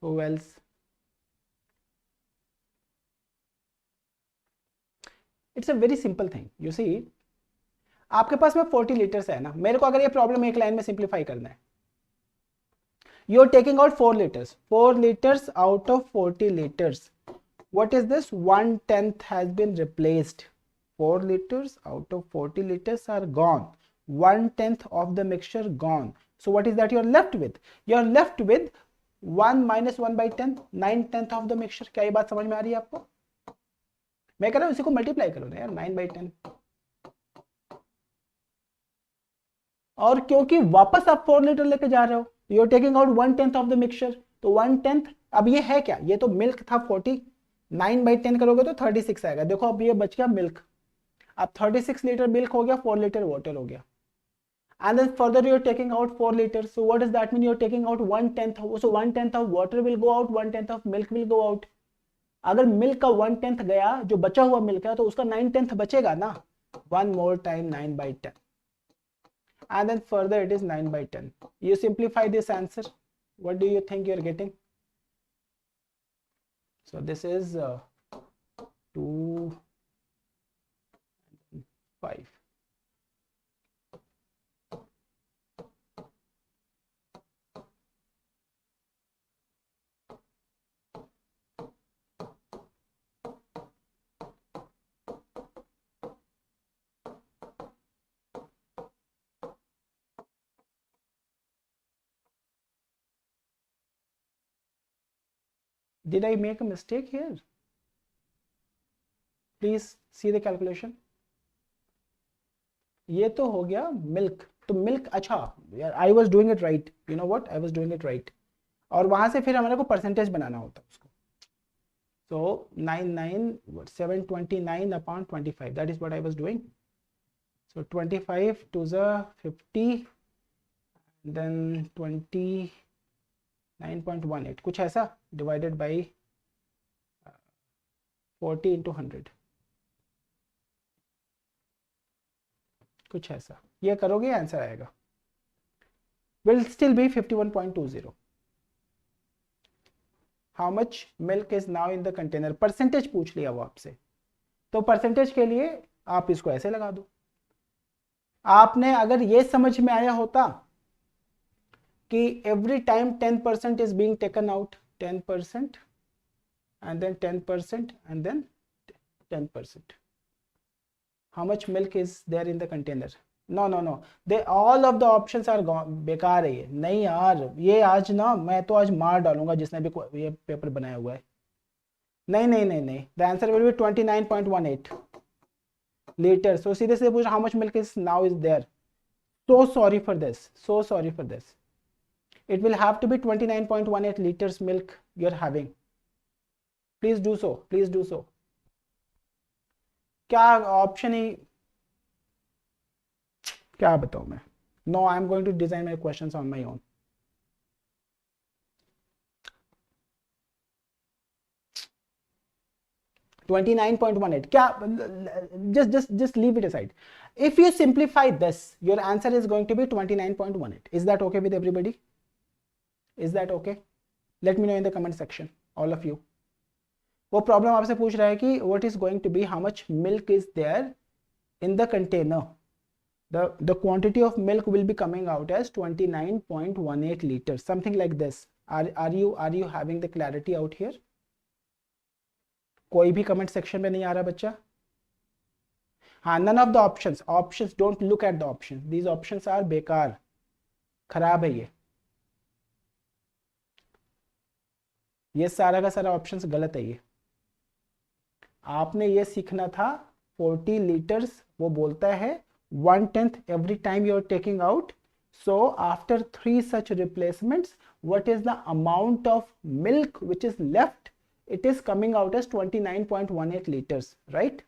S1: Who else? It's a very simple thing. You see, आपके पास में 40 litres है ना. मेरे को अगर ये problem एक line में सिंप्लीफाई करना है, you are taking out 4 liters. 4 liters out of 40 liters. What is this? 1/10 has been replaced. 4 liters out of 40 liters are gone. 1/10 of the mixture gone. So what is that you are left with? You are left with 1 minus 1/10, 9/10 of the mixture. क्या ये बात समझ में आ रही है आपको? मैं कह रहा हूँ इसी को मल्टीप्लाई करो ना यार, 9/10. और क्योंकि वापस आप 4 लीटर लेके जा रहे हो, you are taking out 1/10 of the mixture. तो 1/10, अब ये है क्या? ये तो मिल्क था 40, 9/10 करोगे तो 36 आएगा. देखो अब ये बच गया मिल्क. अब 36 लीटर मिल्क हो गया, 4 लीटर वाटर हो गया. And then further you are taking out 4 liters. So what does that mean? You are taking out 1/10. So 1/10 of water will go out, 1/10 of milk will go out. अगर milk का 1/10 गया, जो बचा हुआ milk है, तो उसका 9/10 बचेगा ना. 1 more time 9/10. and then further it is 9 by 10. You simplify this answer, what do you think you're getting? So this is 2, 5. Did I make a mistake here? Please see the calculation. ये तो हो गया milk. तो milk, अच्छा यार, I was doing it right. You know what? I was doing it right. और वहां से फिर हमारे को परसेंटेज बनाना होता है उसको. So 729 upon 25. That is what I was doing. So 25 to the 50, then 29.18. कुछ ऐसा divided by 40 into 100. कुछ ऐसा ये करोगे आंसर आएगा. Will still be 51.20. How much milk is now in the container? Percentage पूछ लिया वो आपसे, तो परसेंटेज के लिए आप इसको ऐसे लगा दो. आपने अगर ये समझ में आया होता कि every time 10% is being taken out, 10% and then 10% and then 10%. How much milk is there in the container? No. They all of the options are gone. बेकार है ये. नहीं यार, ये आज ना मैं तो आज मार डालूंगा जिसने भी ये पेपर बनाया हुआ है. नहीं. The answer will be 29.18 liters. So सीधे से पूछ how much milk is now is there. So sorry for this. It will have to be 29.18 liters milk you're having. Please do so. क्या ऑप्शन ही क्या बताऊं मैं. No, I am going to design my questions on my own. $29.18. क्या, just leave it aside. If you simplify this, your answer is going to be 29.18. Is that okay with everybody? Is that okay? Let me know in the comment section, all of you. वो problem आपसे पूछ रहा है कि what is going to be, how much milk is there in the container. The quantity of milk will be coming out as 29.18 liters, something like this. Are you having the clarity out here? कोई भी comment section में नहीं आ रहा बच्चा? हाँ, none of the options, don't look at the options. These options are बेकार, खराब है ये सारा का सारा ऑप्शंस गलत है ये. आपने ये सीखना था 40 लीटर्स, वो बोलता है 1/10 every time you are taking out. So after 3 such replacements, what is the amount of milk which is left? It is coming out as 29.18 liters, right?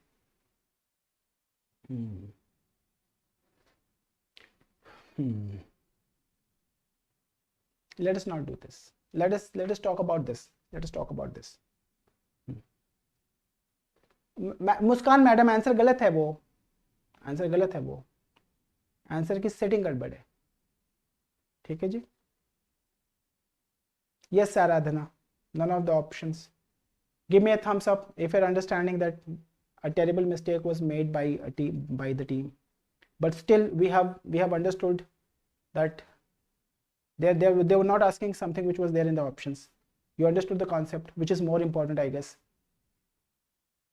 S1: Let us not do this. Let us talk about this. Muskan madam, answer गलत है वो. Answer की setting गड़बड़ है. ठीक है जी. Yes, Aradhana. None of the options. Give me a thumbs up if you're understanding that a terrible mistake was made by the team. But still, we have understood that they were not asking something which was there in the options. You understood the concept, which is more important, I guess.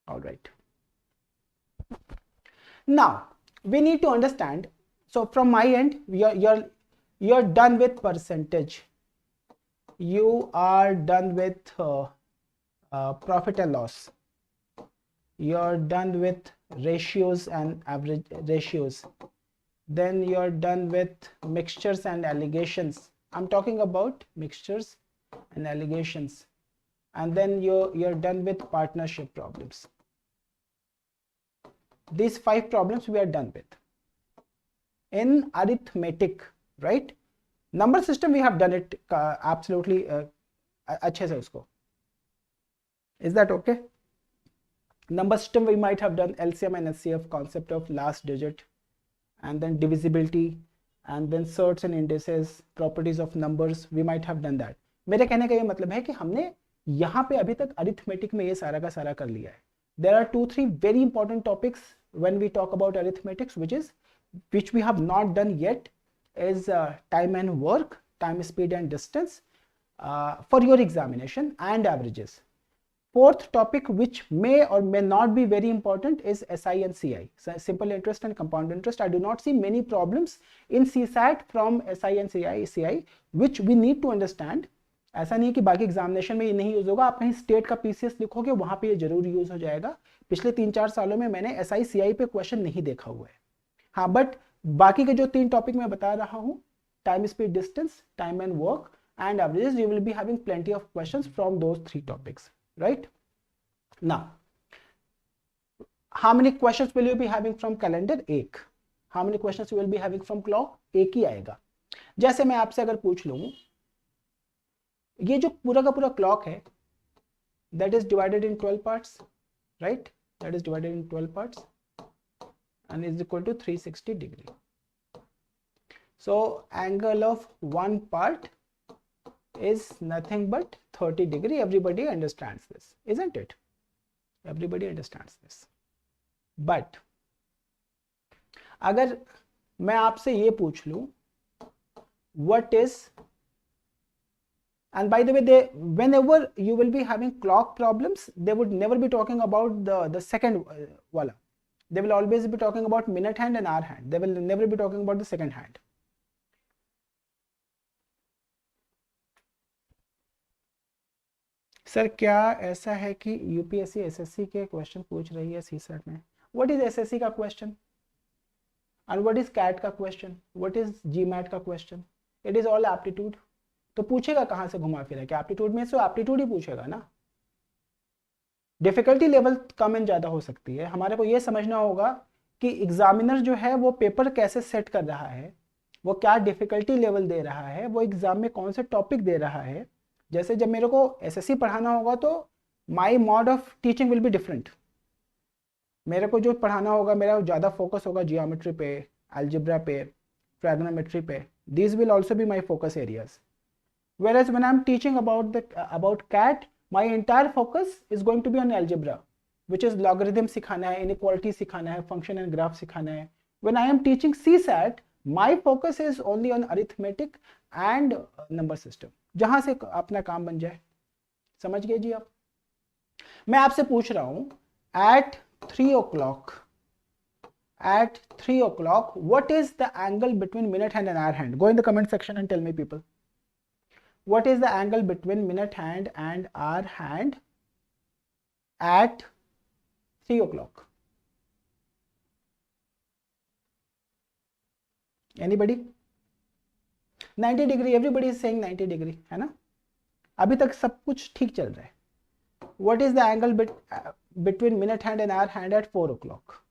S1: All right. Now we need to understand. So from my end, you're done with percentage. You are done with profit and loss. You're done with ratios and average ratios. Then you're done with mixtures and allegations. I'm talking about mixtures and allegations. And then you're done with partnership problems. These 5 problems we are done with. In arithmetic, right? Number system we have done it absolutely अच्छे से उसको. Is that okay? Number system we might have done LCM and SCF, concept of last digit, and then divisibility, and then certs and indices, properties of numbers, we might have done that. मेरे कहने का ये मतलब है कि हमने यहाँ पे अभी तक अरिथमेटिक में ये सारा का सारा कर लिया है. There are 2-3 very important topics when we talk about arithmetics, which we have not done yet, is time and work, time, speed and distance for your examination, and averages. Fourth topic, which may or may not be very important, is SI and CI, simple interest and compound interest. I do not see many problems in CSAT from SI and CI, which we need to understand. ऐसा नहीं है कि बाकी examination में ये नहीं use होगा. आप कहीं स्टेट का पीसीएस लिखोगे वहां पे ये जरूर यूज हो जाएगा. पिछले 3-4 सालों में मैंने SI CI पे क्वेश्चन नहीं देखा हुआ है. हाँ, बट बाकी के जो 3 टॉपिक मैं बता रहा हूँ, time, speed, distance, time and work and averages, you will be having plenty of questions from those 3 topics, right? Now, how many questions will you be having from calendar? 1. How many questions you will be having from clock? 1 ही आएगा. जैसे मैं आपसे अगर पूछ लूं, ये जो पूरा का पूरा क्लॉक है, that is divided in 12 parts, right? That is divided in 12 parts and is equal to 360 degree. So angle of one part is nothing but 30 degree. Everybody understands this, isn't it? Everybody understands this. But अगर मैं आपसे ये पूछ लूं, what is, and by the way, whenever you will be having clock problems, they would never be talking about the second wala. They will always be talking about minute hand and hour hand. They will never be talking about the second hand. Sir क्या ऐसा है कि UPSC SSC के question पूछ रही है CSAT में? What is SSC का question and what is CAT का क्वेश्चन, व्हाट इज जीमैट का question? It is all aptitude. तो पूछेगा कहाँ से घुमा फिरा? क्या एप्टीट्यूड में से एप्टीट्यूड ही पूछेगा ना. डिफिकल्टी लेवल कम एंड ज़्यादा हो सकती है. हमारे को ये समझना होगा कि एग्जामिनर जो है वो पेपर कैसे सेट कर रहा है, वो क्या डिफिकल्टी लेवल दे रहा है, वो एग्जाम में कौन से टॉपिक दे रहा है. जैसे जब मेरे को एसएससी पढ़ाना होगा तो माई mode of teaching will be different. मेरे को जो पढ़ाना होगा, मेरा ज़्यादा फोकस होगा जियोमेट्री पे, अलजेब्रा पे, ट्रायगोनोमेट्री पे. These will also be my focus areas. whereas when I'm teaching about CAT, my entire focus is going to be on algebra, which is logarithm सिखाना है, inequality सिखाना है, function and graph सिखाना है. When I am teaching CSAT, my focus is only on arithmetic and number system, जहां से अपना काम बन जाए. समझ गए जी आप? मैं आपसे पूछ रहा हूं, at 3 o'clock, what is the angle between minute hand and hour hand? Go in the comment section and tell me, people. What is the angle between minute hand and hour hand at 3 o'clock? Anybody? 90 degree. Everybody is saying 90 degree, है ना? अभी तक सब कुछ ठीक चल रहा है. What is the angle between minute hand and hour hand at 4 o'clock?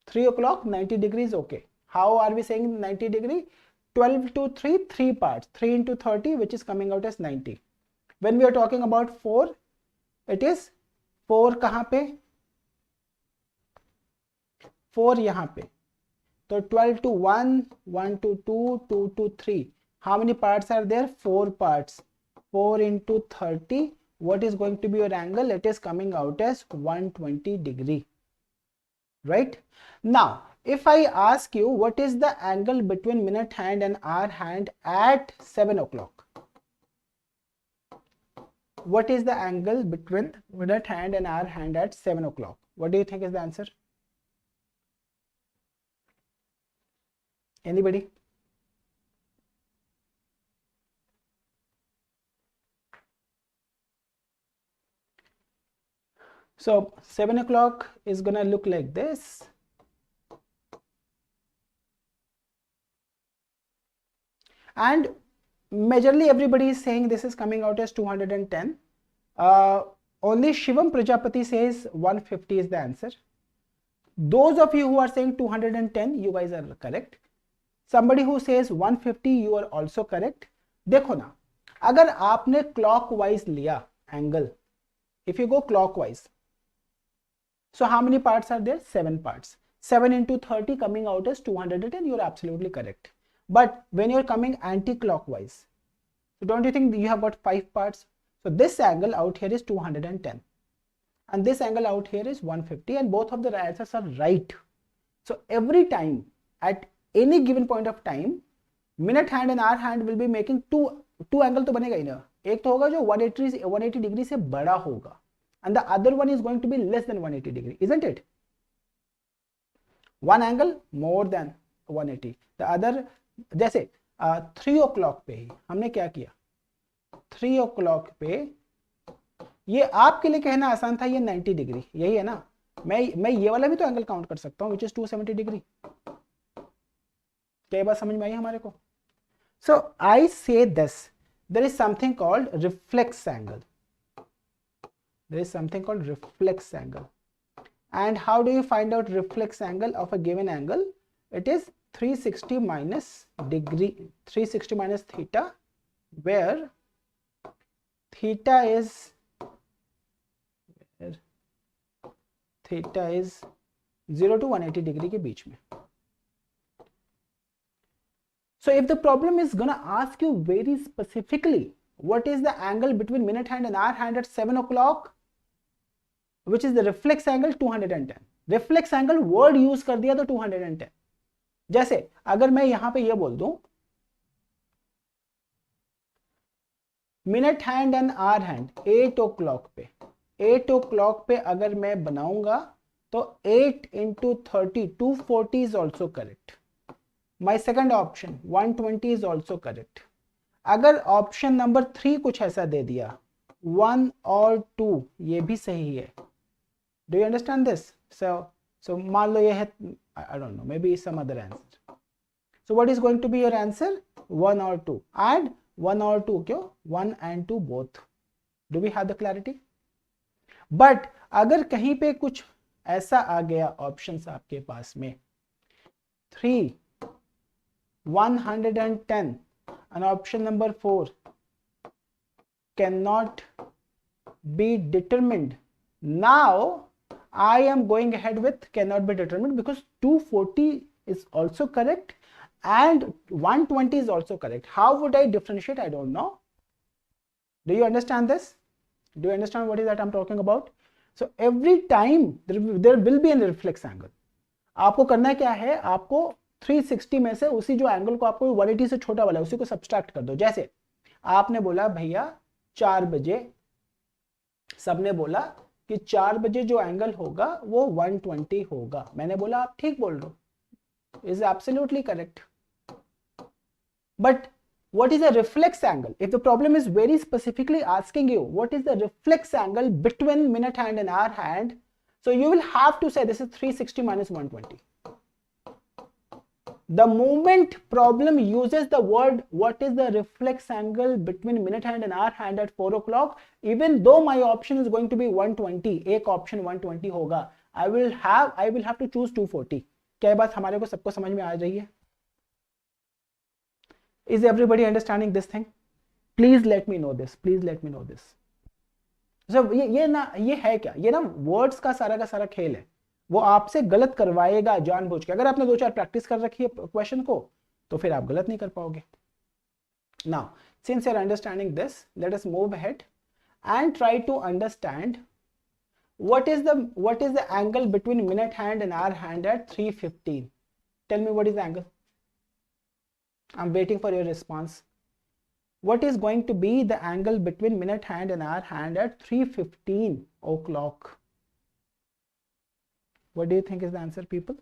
S1: 3 o'clock, 90 degrees, okay. How are we saying 90 degree? 12 to 3, 3 parts. 3 into 30, which is coming out as 90. When we are talking about 4, it is 4 कहाँ पे? 4 यहाँ पे. So 12 to 1, 1 to 2, 2 to 3. How many parts are there? 4 parts. 4 into 30. What is going to be your angle? It is coming out as 120 degree. Right? Now, if I ask you what is the angle between minute hand and hour hand at 7 o'clock? What is the angle between minute hand and hour hand at 7 o'clock? What do you think is the answer? Anybody? So 7 o'clock is gonna look like this. And majorly everybody is saying this is coming out as 210. Only Shivam Prajapati says 150 is the answer. Those of you who are saying 210, you guys are correct. Somebody who says 150, you are also correct. देखो ना, अगर आपने clockwise लिया angle, if you go clockwise, so how many parts are there? 7 parts. 7 into 30 coming out as 210. You're absolutely correct. But when you're coming anti-clockwise, so don't you think you have got 5 parts? So this angle out here is 210 and this angle out here is 150, and both of the answers are right. So every time at any given point of time, minute hand and hour hand will be making two angle तो बनेगा ही ना. एक तो होगा जो 180 degree से बड़ा होगा and the other one is going to be less than 180 degree, isn't it? One angle more than 180, the other. जैसे 3 o'clock पे ही हमने क्या किया, 3 o'clock पे ये आपके लिए कहना आसान था, ये 90 डिग्री यही है ना. मैं ये वाला भी तो एंगल काउंट कर सकता हूँ, विच इज 270 डिग्री. क्या बात समझ में आई हमारे को? So I say this, there is something called reflex angle. There is something called reflex angle. And how do you find out reflex angle of a given angle? It is 360 minus degree, 360 minus theta, where theta is 0 to 180 degree के बीच में. So if the problem is gonna ask you very specifically what is the angle between minute hand and hour hand at 7 o'clock, which is the reflex angle, 210. reflex angle word use कर दिया तो 210. जैसे अगर मैं यहां पे ये बोल दूं minute hand and hour hand 8 o'clock पे, 8 o'clock पे अगर मैं बनाऊंगा तो 8 into 30, 240 is also correct. My second option 120 is also correct. अगर ऑप्शन नंबर 3 कुछ ऐसा दे दिया 1 और 2, ये भी सही है. Do you understand this? So मान लो ये है, I don't know, maybe some other answer. So what is going to be your answer? 1 or 2. And 1 or 2 क्यों? 1 and 2 both. Do we have the clarity? But अगर कहीं पे कुछ ऐसा आ गया ऑप्शंस आपके पास में 3, 110 and option number 4 cannot be determined. Now I am going ahead with cannot be determined because 240 is also correct and 120 is also correct. How would I differentiate? I don't know. Do you understand this? Do you understand what is that I'm talking about? So every time there will be a reflex angle. आपको करना क्या है, आपको 360 में से उसी जो angle को आपको 180 से छोटा वाला उसी को सब्सट्रैक्ट कर दो. जैसे आपने बोला भैया 4 बजे, सबने बोला कि 4 बजे जो एंगल होगा वो 120 होगा. मैंने बोला आप ठीक बोल रहे हो, is absolutely correct. But what is the reflex angle? If the problem is very specifically asking you what is the reflex angle between minute hand and hour hand, so you will have to say this is 360 minus 120. The moment problem uses the word what is the reflex angle between minute hand and hour hand at 4 o'clock, even though my option is going to be 120, एक option 120 होगा, I will have to choose 240. क्या बात हमारे को सबको समझ में आ रही है? Is everybody understanding this thing? Please let me know this. Please let me know this. So ये है क्या? ये ना words का सारा खेल है. वो आपसे गलत करवाएगा जानबूझ के. अगर आपने 2-4 प्रैक्टिस कर रखी है क्वेश्चन को तो फिर आप गलत नहीं कर पाओगे. Now, since you are understanding this, let us move ahead and try to understand what is the angle between minute hand and hour hand at 3:15. Tell me what is the angle. I'm waiting for your response. What is going to be the angle between minute hand and hour hand at 3:15 o'clock? What do you think is the answer, people?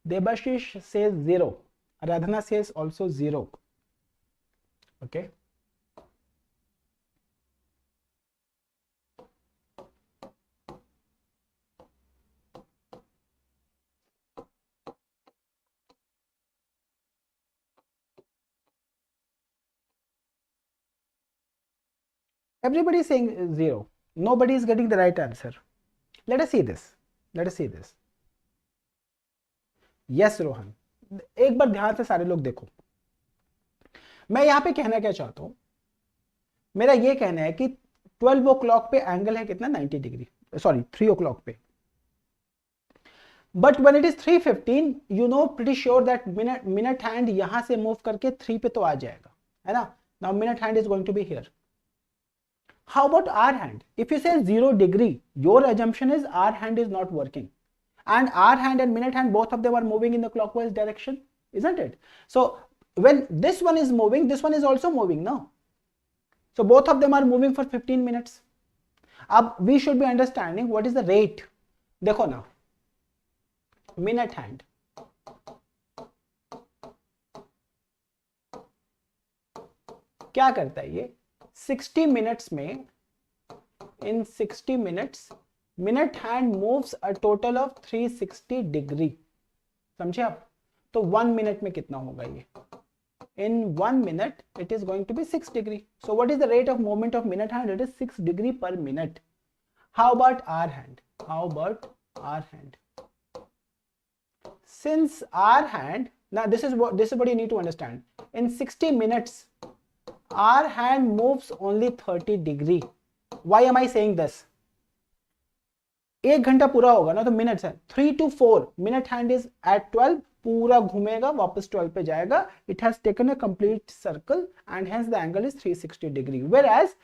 S1: Debashish says 0. Radhana says also 0. Okay. Everybody is saying 0. Nobody is getting the right answer. Let us see this. Let us see this. Yes, Rohan. एक बार ध्यान से सारे लोग देखो. मैं यहां पे कहना क्या चाहता हूं, मेरा ये कहना है कि 12 o'clock पे एंगल है कितना, 90 डिग्री, सॉरी 3 o'clock पे. But when it is 3:15, you know pretty sure that minute hand यहां से मूव करके 3 पे तो आ जाएगा, है ना. Now minute hand is going to be here. How about our hand? If you say 0 degree, your assumption is our hand is not working. And our hand and minute hand, both of them are moving in the clockwise direction, isn't it? So when this one is moving, this one is also moving, no? So both of them are moving for 15 minutes. Ab we should be understanding what is the rate. देखो ना, minute hand. क्या करता है ये? 60 minutes में, in 60 minutes, minute hand moves a total of 360 degree. समझे आप? तो 1 minute में कितना होगा ये? In 1 minute, it is going to be 6 degree. So what is the rate of movement of minute hand? It is 6 degree per minute. How about our hand? How about our hand? Since our hand, now this is what you need to understand. In 60 minutes, our hand moves only 30 degree. Why am I saying this? 1 घंटा पूरा होगा ना, तो minutes है. 3 to 4 minute hand is at 12, पूरा घूमेगा, वापस 12 पे जाएगा. It has taken a complete circle and hence the angle is 360 degree. Whereas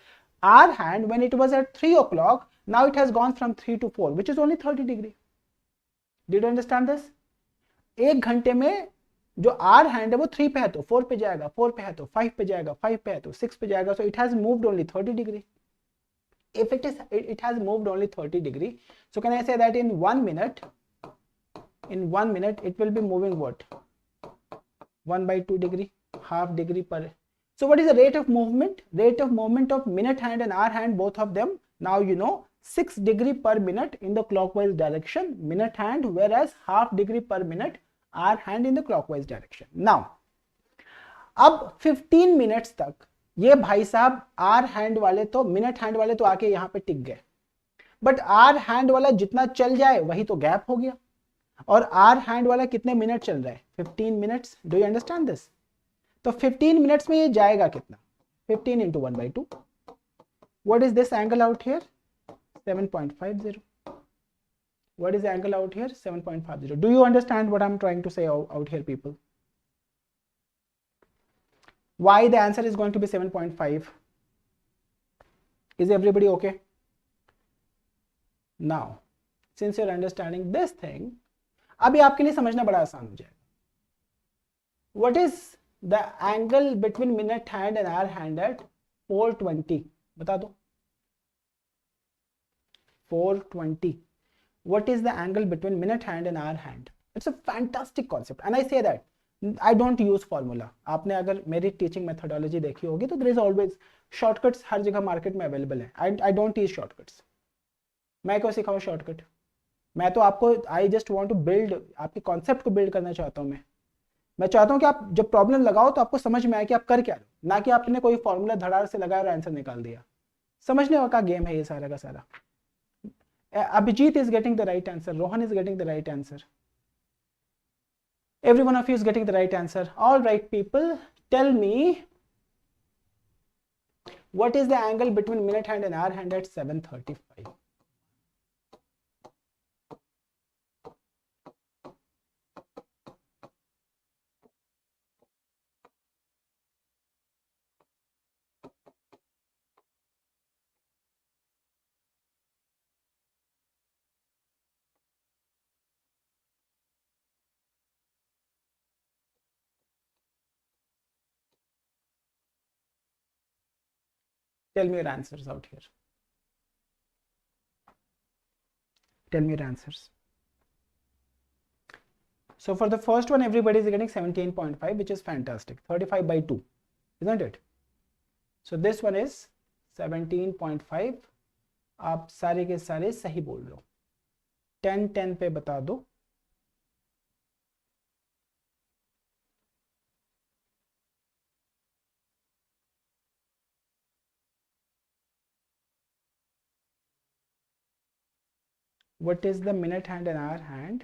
S1: our hand, when it was at 3 o'clock, now it has gone from 3 to 4, which is only 30 degree. Did you understand this? 1 घंटे में जो are hand है वो 3 पे है तो 4 पे जाएगा, 4 पे है तो 5 पे जाएगा, 5 पे है तो 6 पे जाएगा. So it has moved only 30 degree. If it has moved only 30 degree, so can I say that in 1 minute, it will be moving what? 1/2 degree, half degree per. So what is the rate of movement? Rate of movement of minute hand and hour hand, both of them, now you know, 6 degree per minute in the clockwise direction, minute hand, whereas half degree per minute, hour hand in the clockwise direction. Now, अब 15 minutes तक ये भाई साहब are hand वाले तो, minute hand वाले तो आके यहाँ पे टिक गए, बट आर हैंड वाला जितना चल जाए वही तो गैप हो गया. और आर हैंड वाला कितने मिनट चल रहा है? 15 minutes. Do you understand this? तो 15 मिनट्स में ये जाएगा कितना? 15 into 1/2. What is this angle out here? 7.50. What is the angle out here? 7.50. Do you understand what I'm trying to say out here, people? Why the answer is going to be 7.5? Is everybody okay? Now, since you're understanding this thing, अभी आपके लिए समझना बड़ा आसान हो जाएगा. What is the angle between minute hand and hour hand at 4:20? बता दो. 4:20. What is the angle between minute hand and hour hand? It's a fantastic concept, and I say that I don't use formula. आपने अगर मेरी teaching methodology देखी होगी तो there is always shortcuts, हर जगह market में अवेलेबल है. I don't use shortcuts. मैं क्यों सिखाऊं शॉर्टकट? मैं तो आपको I just want to build, आपके कॉन्सेप्ट को बिल्ड करना चाहता हूं. मैं चाहता हूं कि आप जब प्रॉब्लम लगाओ तो आपको समझ में आए कि आप कर क्या रहे हो, ना कि आपने कोई फॉर्मूला धड़ार से लगाया और आंसर निकाल दिया. समझने का गेम है ये सारा का सारा. Abhijit is getting the right answer. Rohan is getting the right answer. Every one of you is getting the right answer. All right, people, tell me what is the angle between minute hand and hour hand at 7:35? Tell me your answers out here. Tell me your answers. So for the first one, everybody is getting 17.5, which is fantastic. 35/2, isn't it? So this one is 17.5. आप सारे के सारे सही बोल रहे हो. 10 पे बता दो. what is the minute hand and hour hand?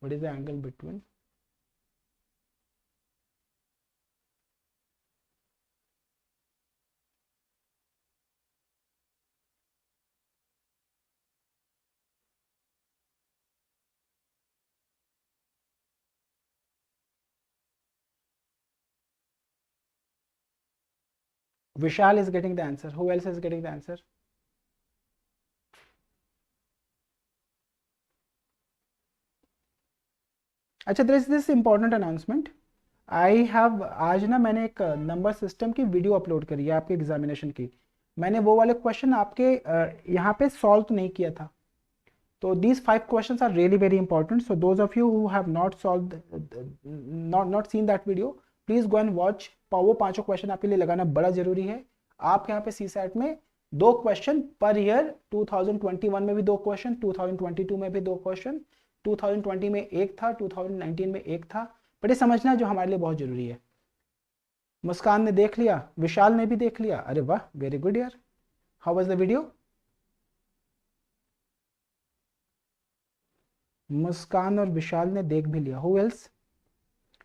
S1: What is the angle between? Vishal is getting the answer. Who else is getting the answer? अच्छा, there is this important announcement. I have आज ना मैंने एक number system की video upload करी है आपके examination की. मैंने वो वाले क्वेश्चन आपके यहाँ पे सॉल्व तो नहीं किया था. तो these 5 questions are really very important. So those of you who have not solved, not seen that video, please go and watch. वो 5 क्वेश्चन आपके लिए लगाना बड़ा जरूरी है. आप यहाँ पे CSAT में 2 क्वेश्चन पर ईयर, 2021 में भी 2 क्वेश्चन, 2022 में भी 2 क्वेश्चन, 2020 में एक था, 2019 में एक था. बट ये समझना जो हमारे लिए बहुत जरूरी है. मुस्कान ने देख लिया, विशाल ने भी देख लिया. अरे वाह, वेरी गुड यार. How was the video? Muskan और विशाल ने देख भी लिया. Who else?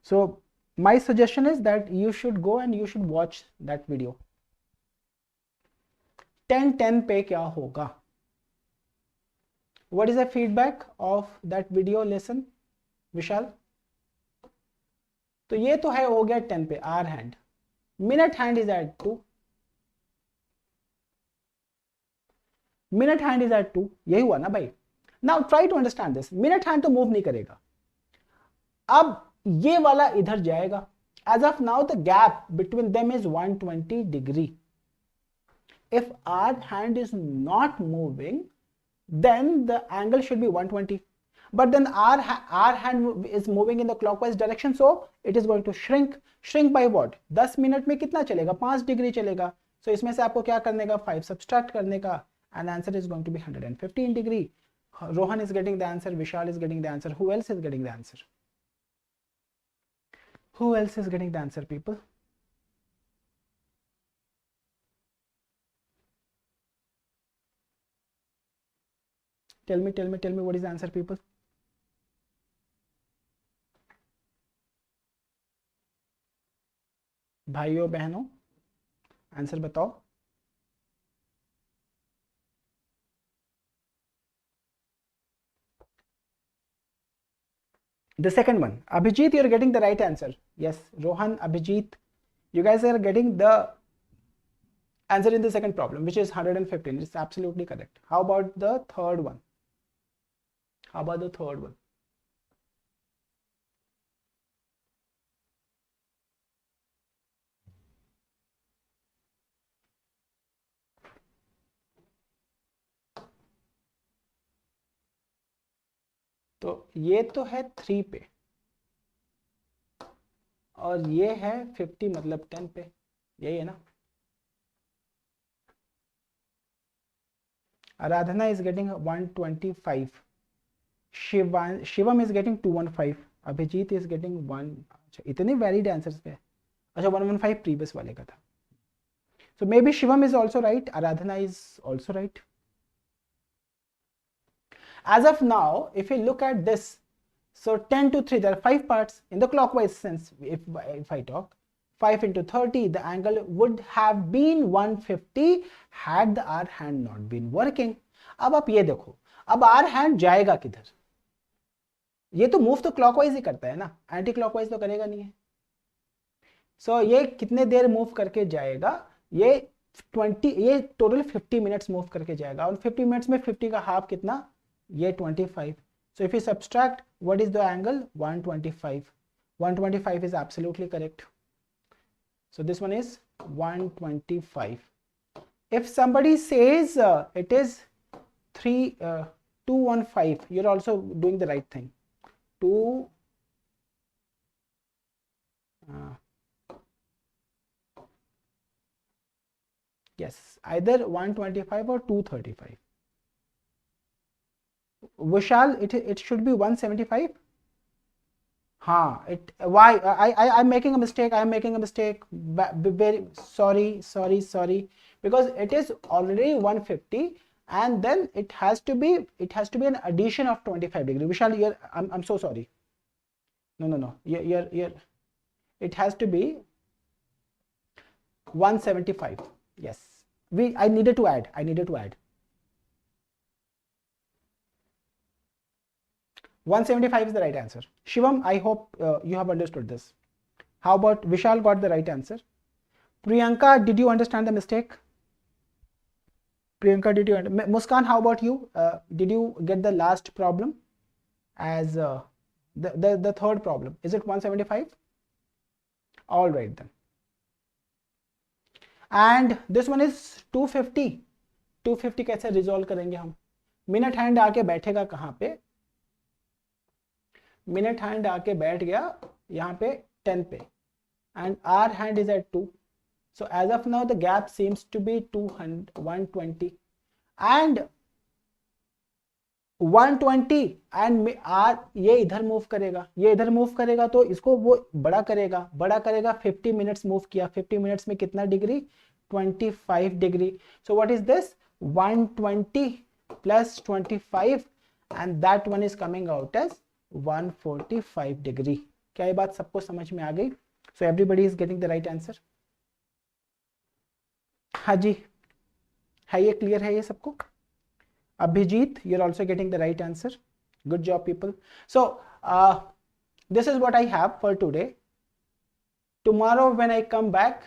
S1: So my suggestion is that you should go and you should watch that video. 10-10 पे क्या होगा? What is the feedback of that video lesson, विशाल? तो ये तो है, हो गया 10 पे. Our hand, minute hand is at 2. Minute hand is at 2. यही हुआ ना भाई. Now try to understand this. Minute hand तो मूव नहीं करेगा. अब ये वाला इधर जाएगा. As of now the gap between them is 120 degree. If our hand is not moving, then the angle should be 120. But then our hand is moving in the clockwise direction, so it is going to shrink. Shrink by what? 10 minute में कितना चलेगा? 5 degree चलेगा. So इसमें से आपको क्या करने का? 5 सब्सट्रैक्ट करने का. And answer is going to be 115 degree. Rohan is getting the answer. Vishal is getting the answer. Who else is getting the answer? Who else is getting the answer, people? Tell me what is the answer, people? भाइयों बहनों, answer बताओ. The second one, Abhijit, you are getting the right answer. Yes, Rohan, Abhijit, you guys are getting the answer in the second problem, which is 115. It's absolutely correct. How about the third one? How about the third one? तो ये तो है 3 पे और ये है 50, मतलब 10 पे. यही है ना? आराधना is getting 125. Shivam is getting 215. Abhijit is getting 1. अच्छा, इतने वैलिड आंसर्स पे. अच्छा, 115 प्रीवियस वाले का था. So maybe Shivam is also right. Aradhana is also right. As of now, if you look at this, so 10 to 3, there are 5 parts in the clockwise sense. If I talk 5 into 30, the angle would have been 150 had the R hand not been working. अब आप ये देखो, अब R hand जाएगा किधर? ये तो move तो क्लॉकवाइज ही करता है ना, एंटी क्लॉकवाइज तो करेगा नहीं है. सो ये कितने देर मूव करके जाएगा? ये टोटल 50 मिनट्स मूव करके जाएगा. और 50 मिनट्स में 50 का हाफ कितना? ये 25. So if you subtract, what is the angle? 125. 125 is absolutely correct. So this one is 125. If somebody says it is 215, you're also doing the right thing. Yes, either 125 or 235. Vishal, it should be 175. Why? I'm making a mistake. Very sorry. Because it is already 150 and then it has to be an addition of 25 degree. Vishal, I'm so sorry. No. You're it has to be 175. Yes, I needed to add. 175 is the right answer. Shivam, I hope you have understood this. How about Vishal got the right answer? Priyanka, did you understand the mistake? Priyanka, did you? Muskan, how about you? Did you get the last problem as the third problem? Is it 175? All right then. And this one is 250. 250 कैसे resolve करेंगे हम? Minute hand आके बैठेगा कहाँ पे? Minute hand आके बैठ गया यहाँ पे 10 पे, and our hand is at 2. So as of now the gap seems to be 120 and 120 and ये इधर मूव करेगा, तो इसको वो बड़ा करेगा 50 मिनट्स मूव किया, 50 मिनट्स में कितना degree? 25 degree. So what is this? 120 plus 25 and that one is coming out as 145 degree. क्या ये बात सबको समझ में आ गई? So everybody is getting the right answer. हाँ जी, है ये क्लियर है ये सबको? Abhijit, you're also getting the right answer. Good job, people. So this is what I have for today. Tomorrow when I come back,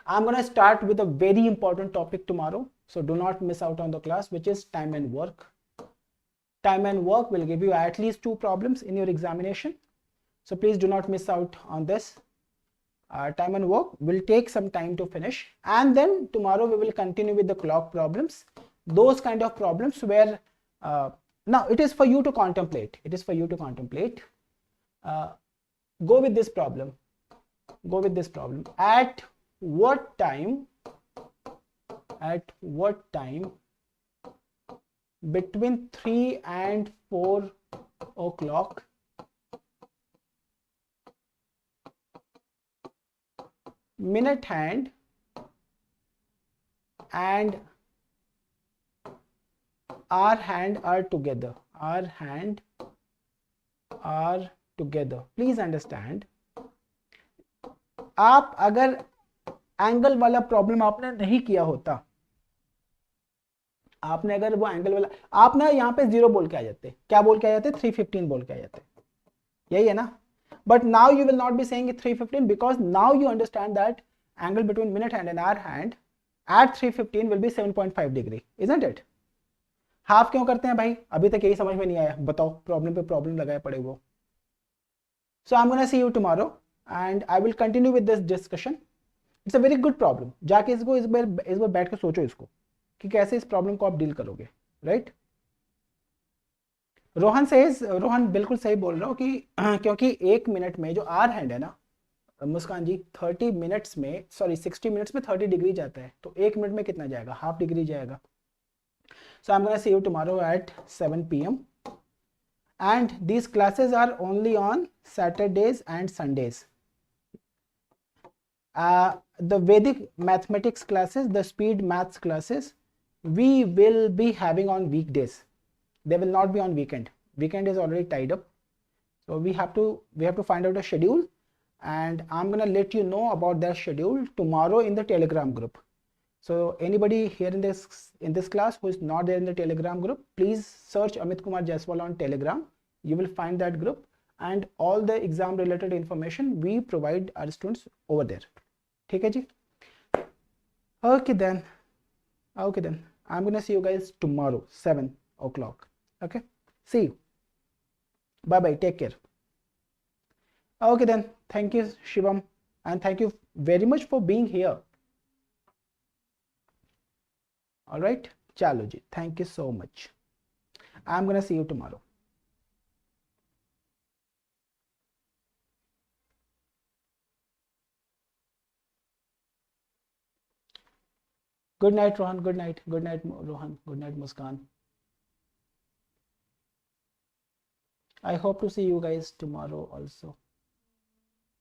S1: I'm going to start with a very important topic tomorrow. So do not miss out on the class, which is time and work. Time and work will give you at least 2 problems in your examination. So please do not miss out on this. Time and work will take some time to finish, and then tomorrow we will continue with the clock problems. Those kind of problems where now it is for you to contemplate. Go with this problem. At what time between 3 and 4 o'clock minute hand and our hand are together. Please understand, आप अगर angle वाला problem आपने नहीं किया होता, आपने अगर वो एंगल वाला, आप ना यहाँ पे 0 बोल के आ जाते. क्या बोल के आ जाते? 315 बोल के आ जाते. यही है ना? But now you will not be saying 315 because now you understand that angle between minute hand and our hand at 315 will be 7.5 degree, isn't it? Half क्यों करते हैं भाई? अभी तक यही समझ में नहीं आया, बताओ. प्रॉब्लम पे प्रॉब्लम लगाए पड़े वो. So I'm gonna see you tomorrow and I will continue with this discussion. It's a very good problem. जाके इसको इस बार बैठ के सोचो इसको कि कैसे इस प्रॉब्लम को आप डील करोगे, राइट? रोहन बिल्कुल सही बोल रहा हो कि क्योंकि 1 मिनट में जो आर हैंड है ना मुस्कान जी, 60 मिनट्स में 30 डिग्री जाता है, तो 1 मिनट में कितना जाएगा? हाफ डिग्री जाएगा. So I'm gonna see you tomorrow at 7 p.m. and these classes are only on Saturdays and Sundays. The Vedic mathematics classes, the speed maths classes, we will be having on weekdays. They will not be on weekend. Weekend is already tied up. So we have to find out a schedule, and I'm gonna let you know about that schedule tomorrow in the Telegram group. So anybody here in this class who is not there in the Telegram group, please search Amit Kumar Jaiswal on Telegram. You will find that group and all the exam related information we provide our students over there. ठीक है जी? Okay then. I'm gonna see you guys tomorrow 7 o'clock. Okay, see you. Bye bye, take care. Okay then, thank you Shivam and thank you very much for being here. All right, chalo ji, thank you so much. I'm gonna see you tomorrow. Good night Rohan, good night Rohan, good night Muskan. I hope to see you guys tomorrow also.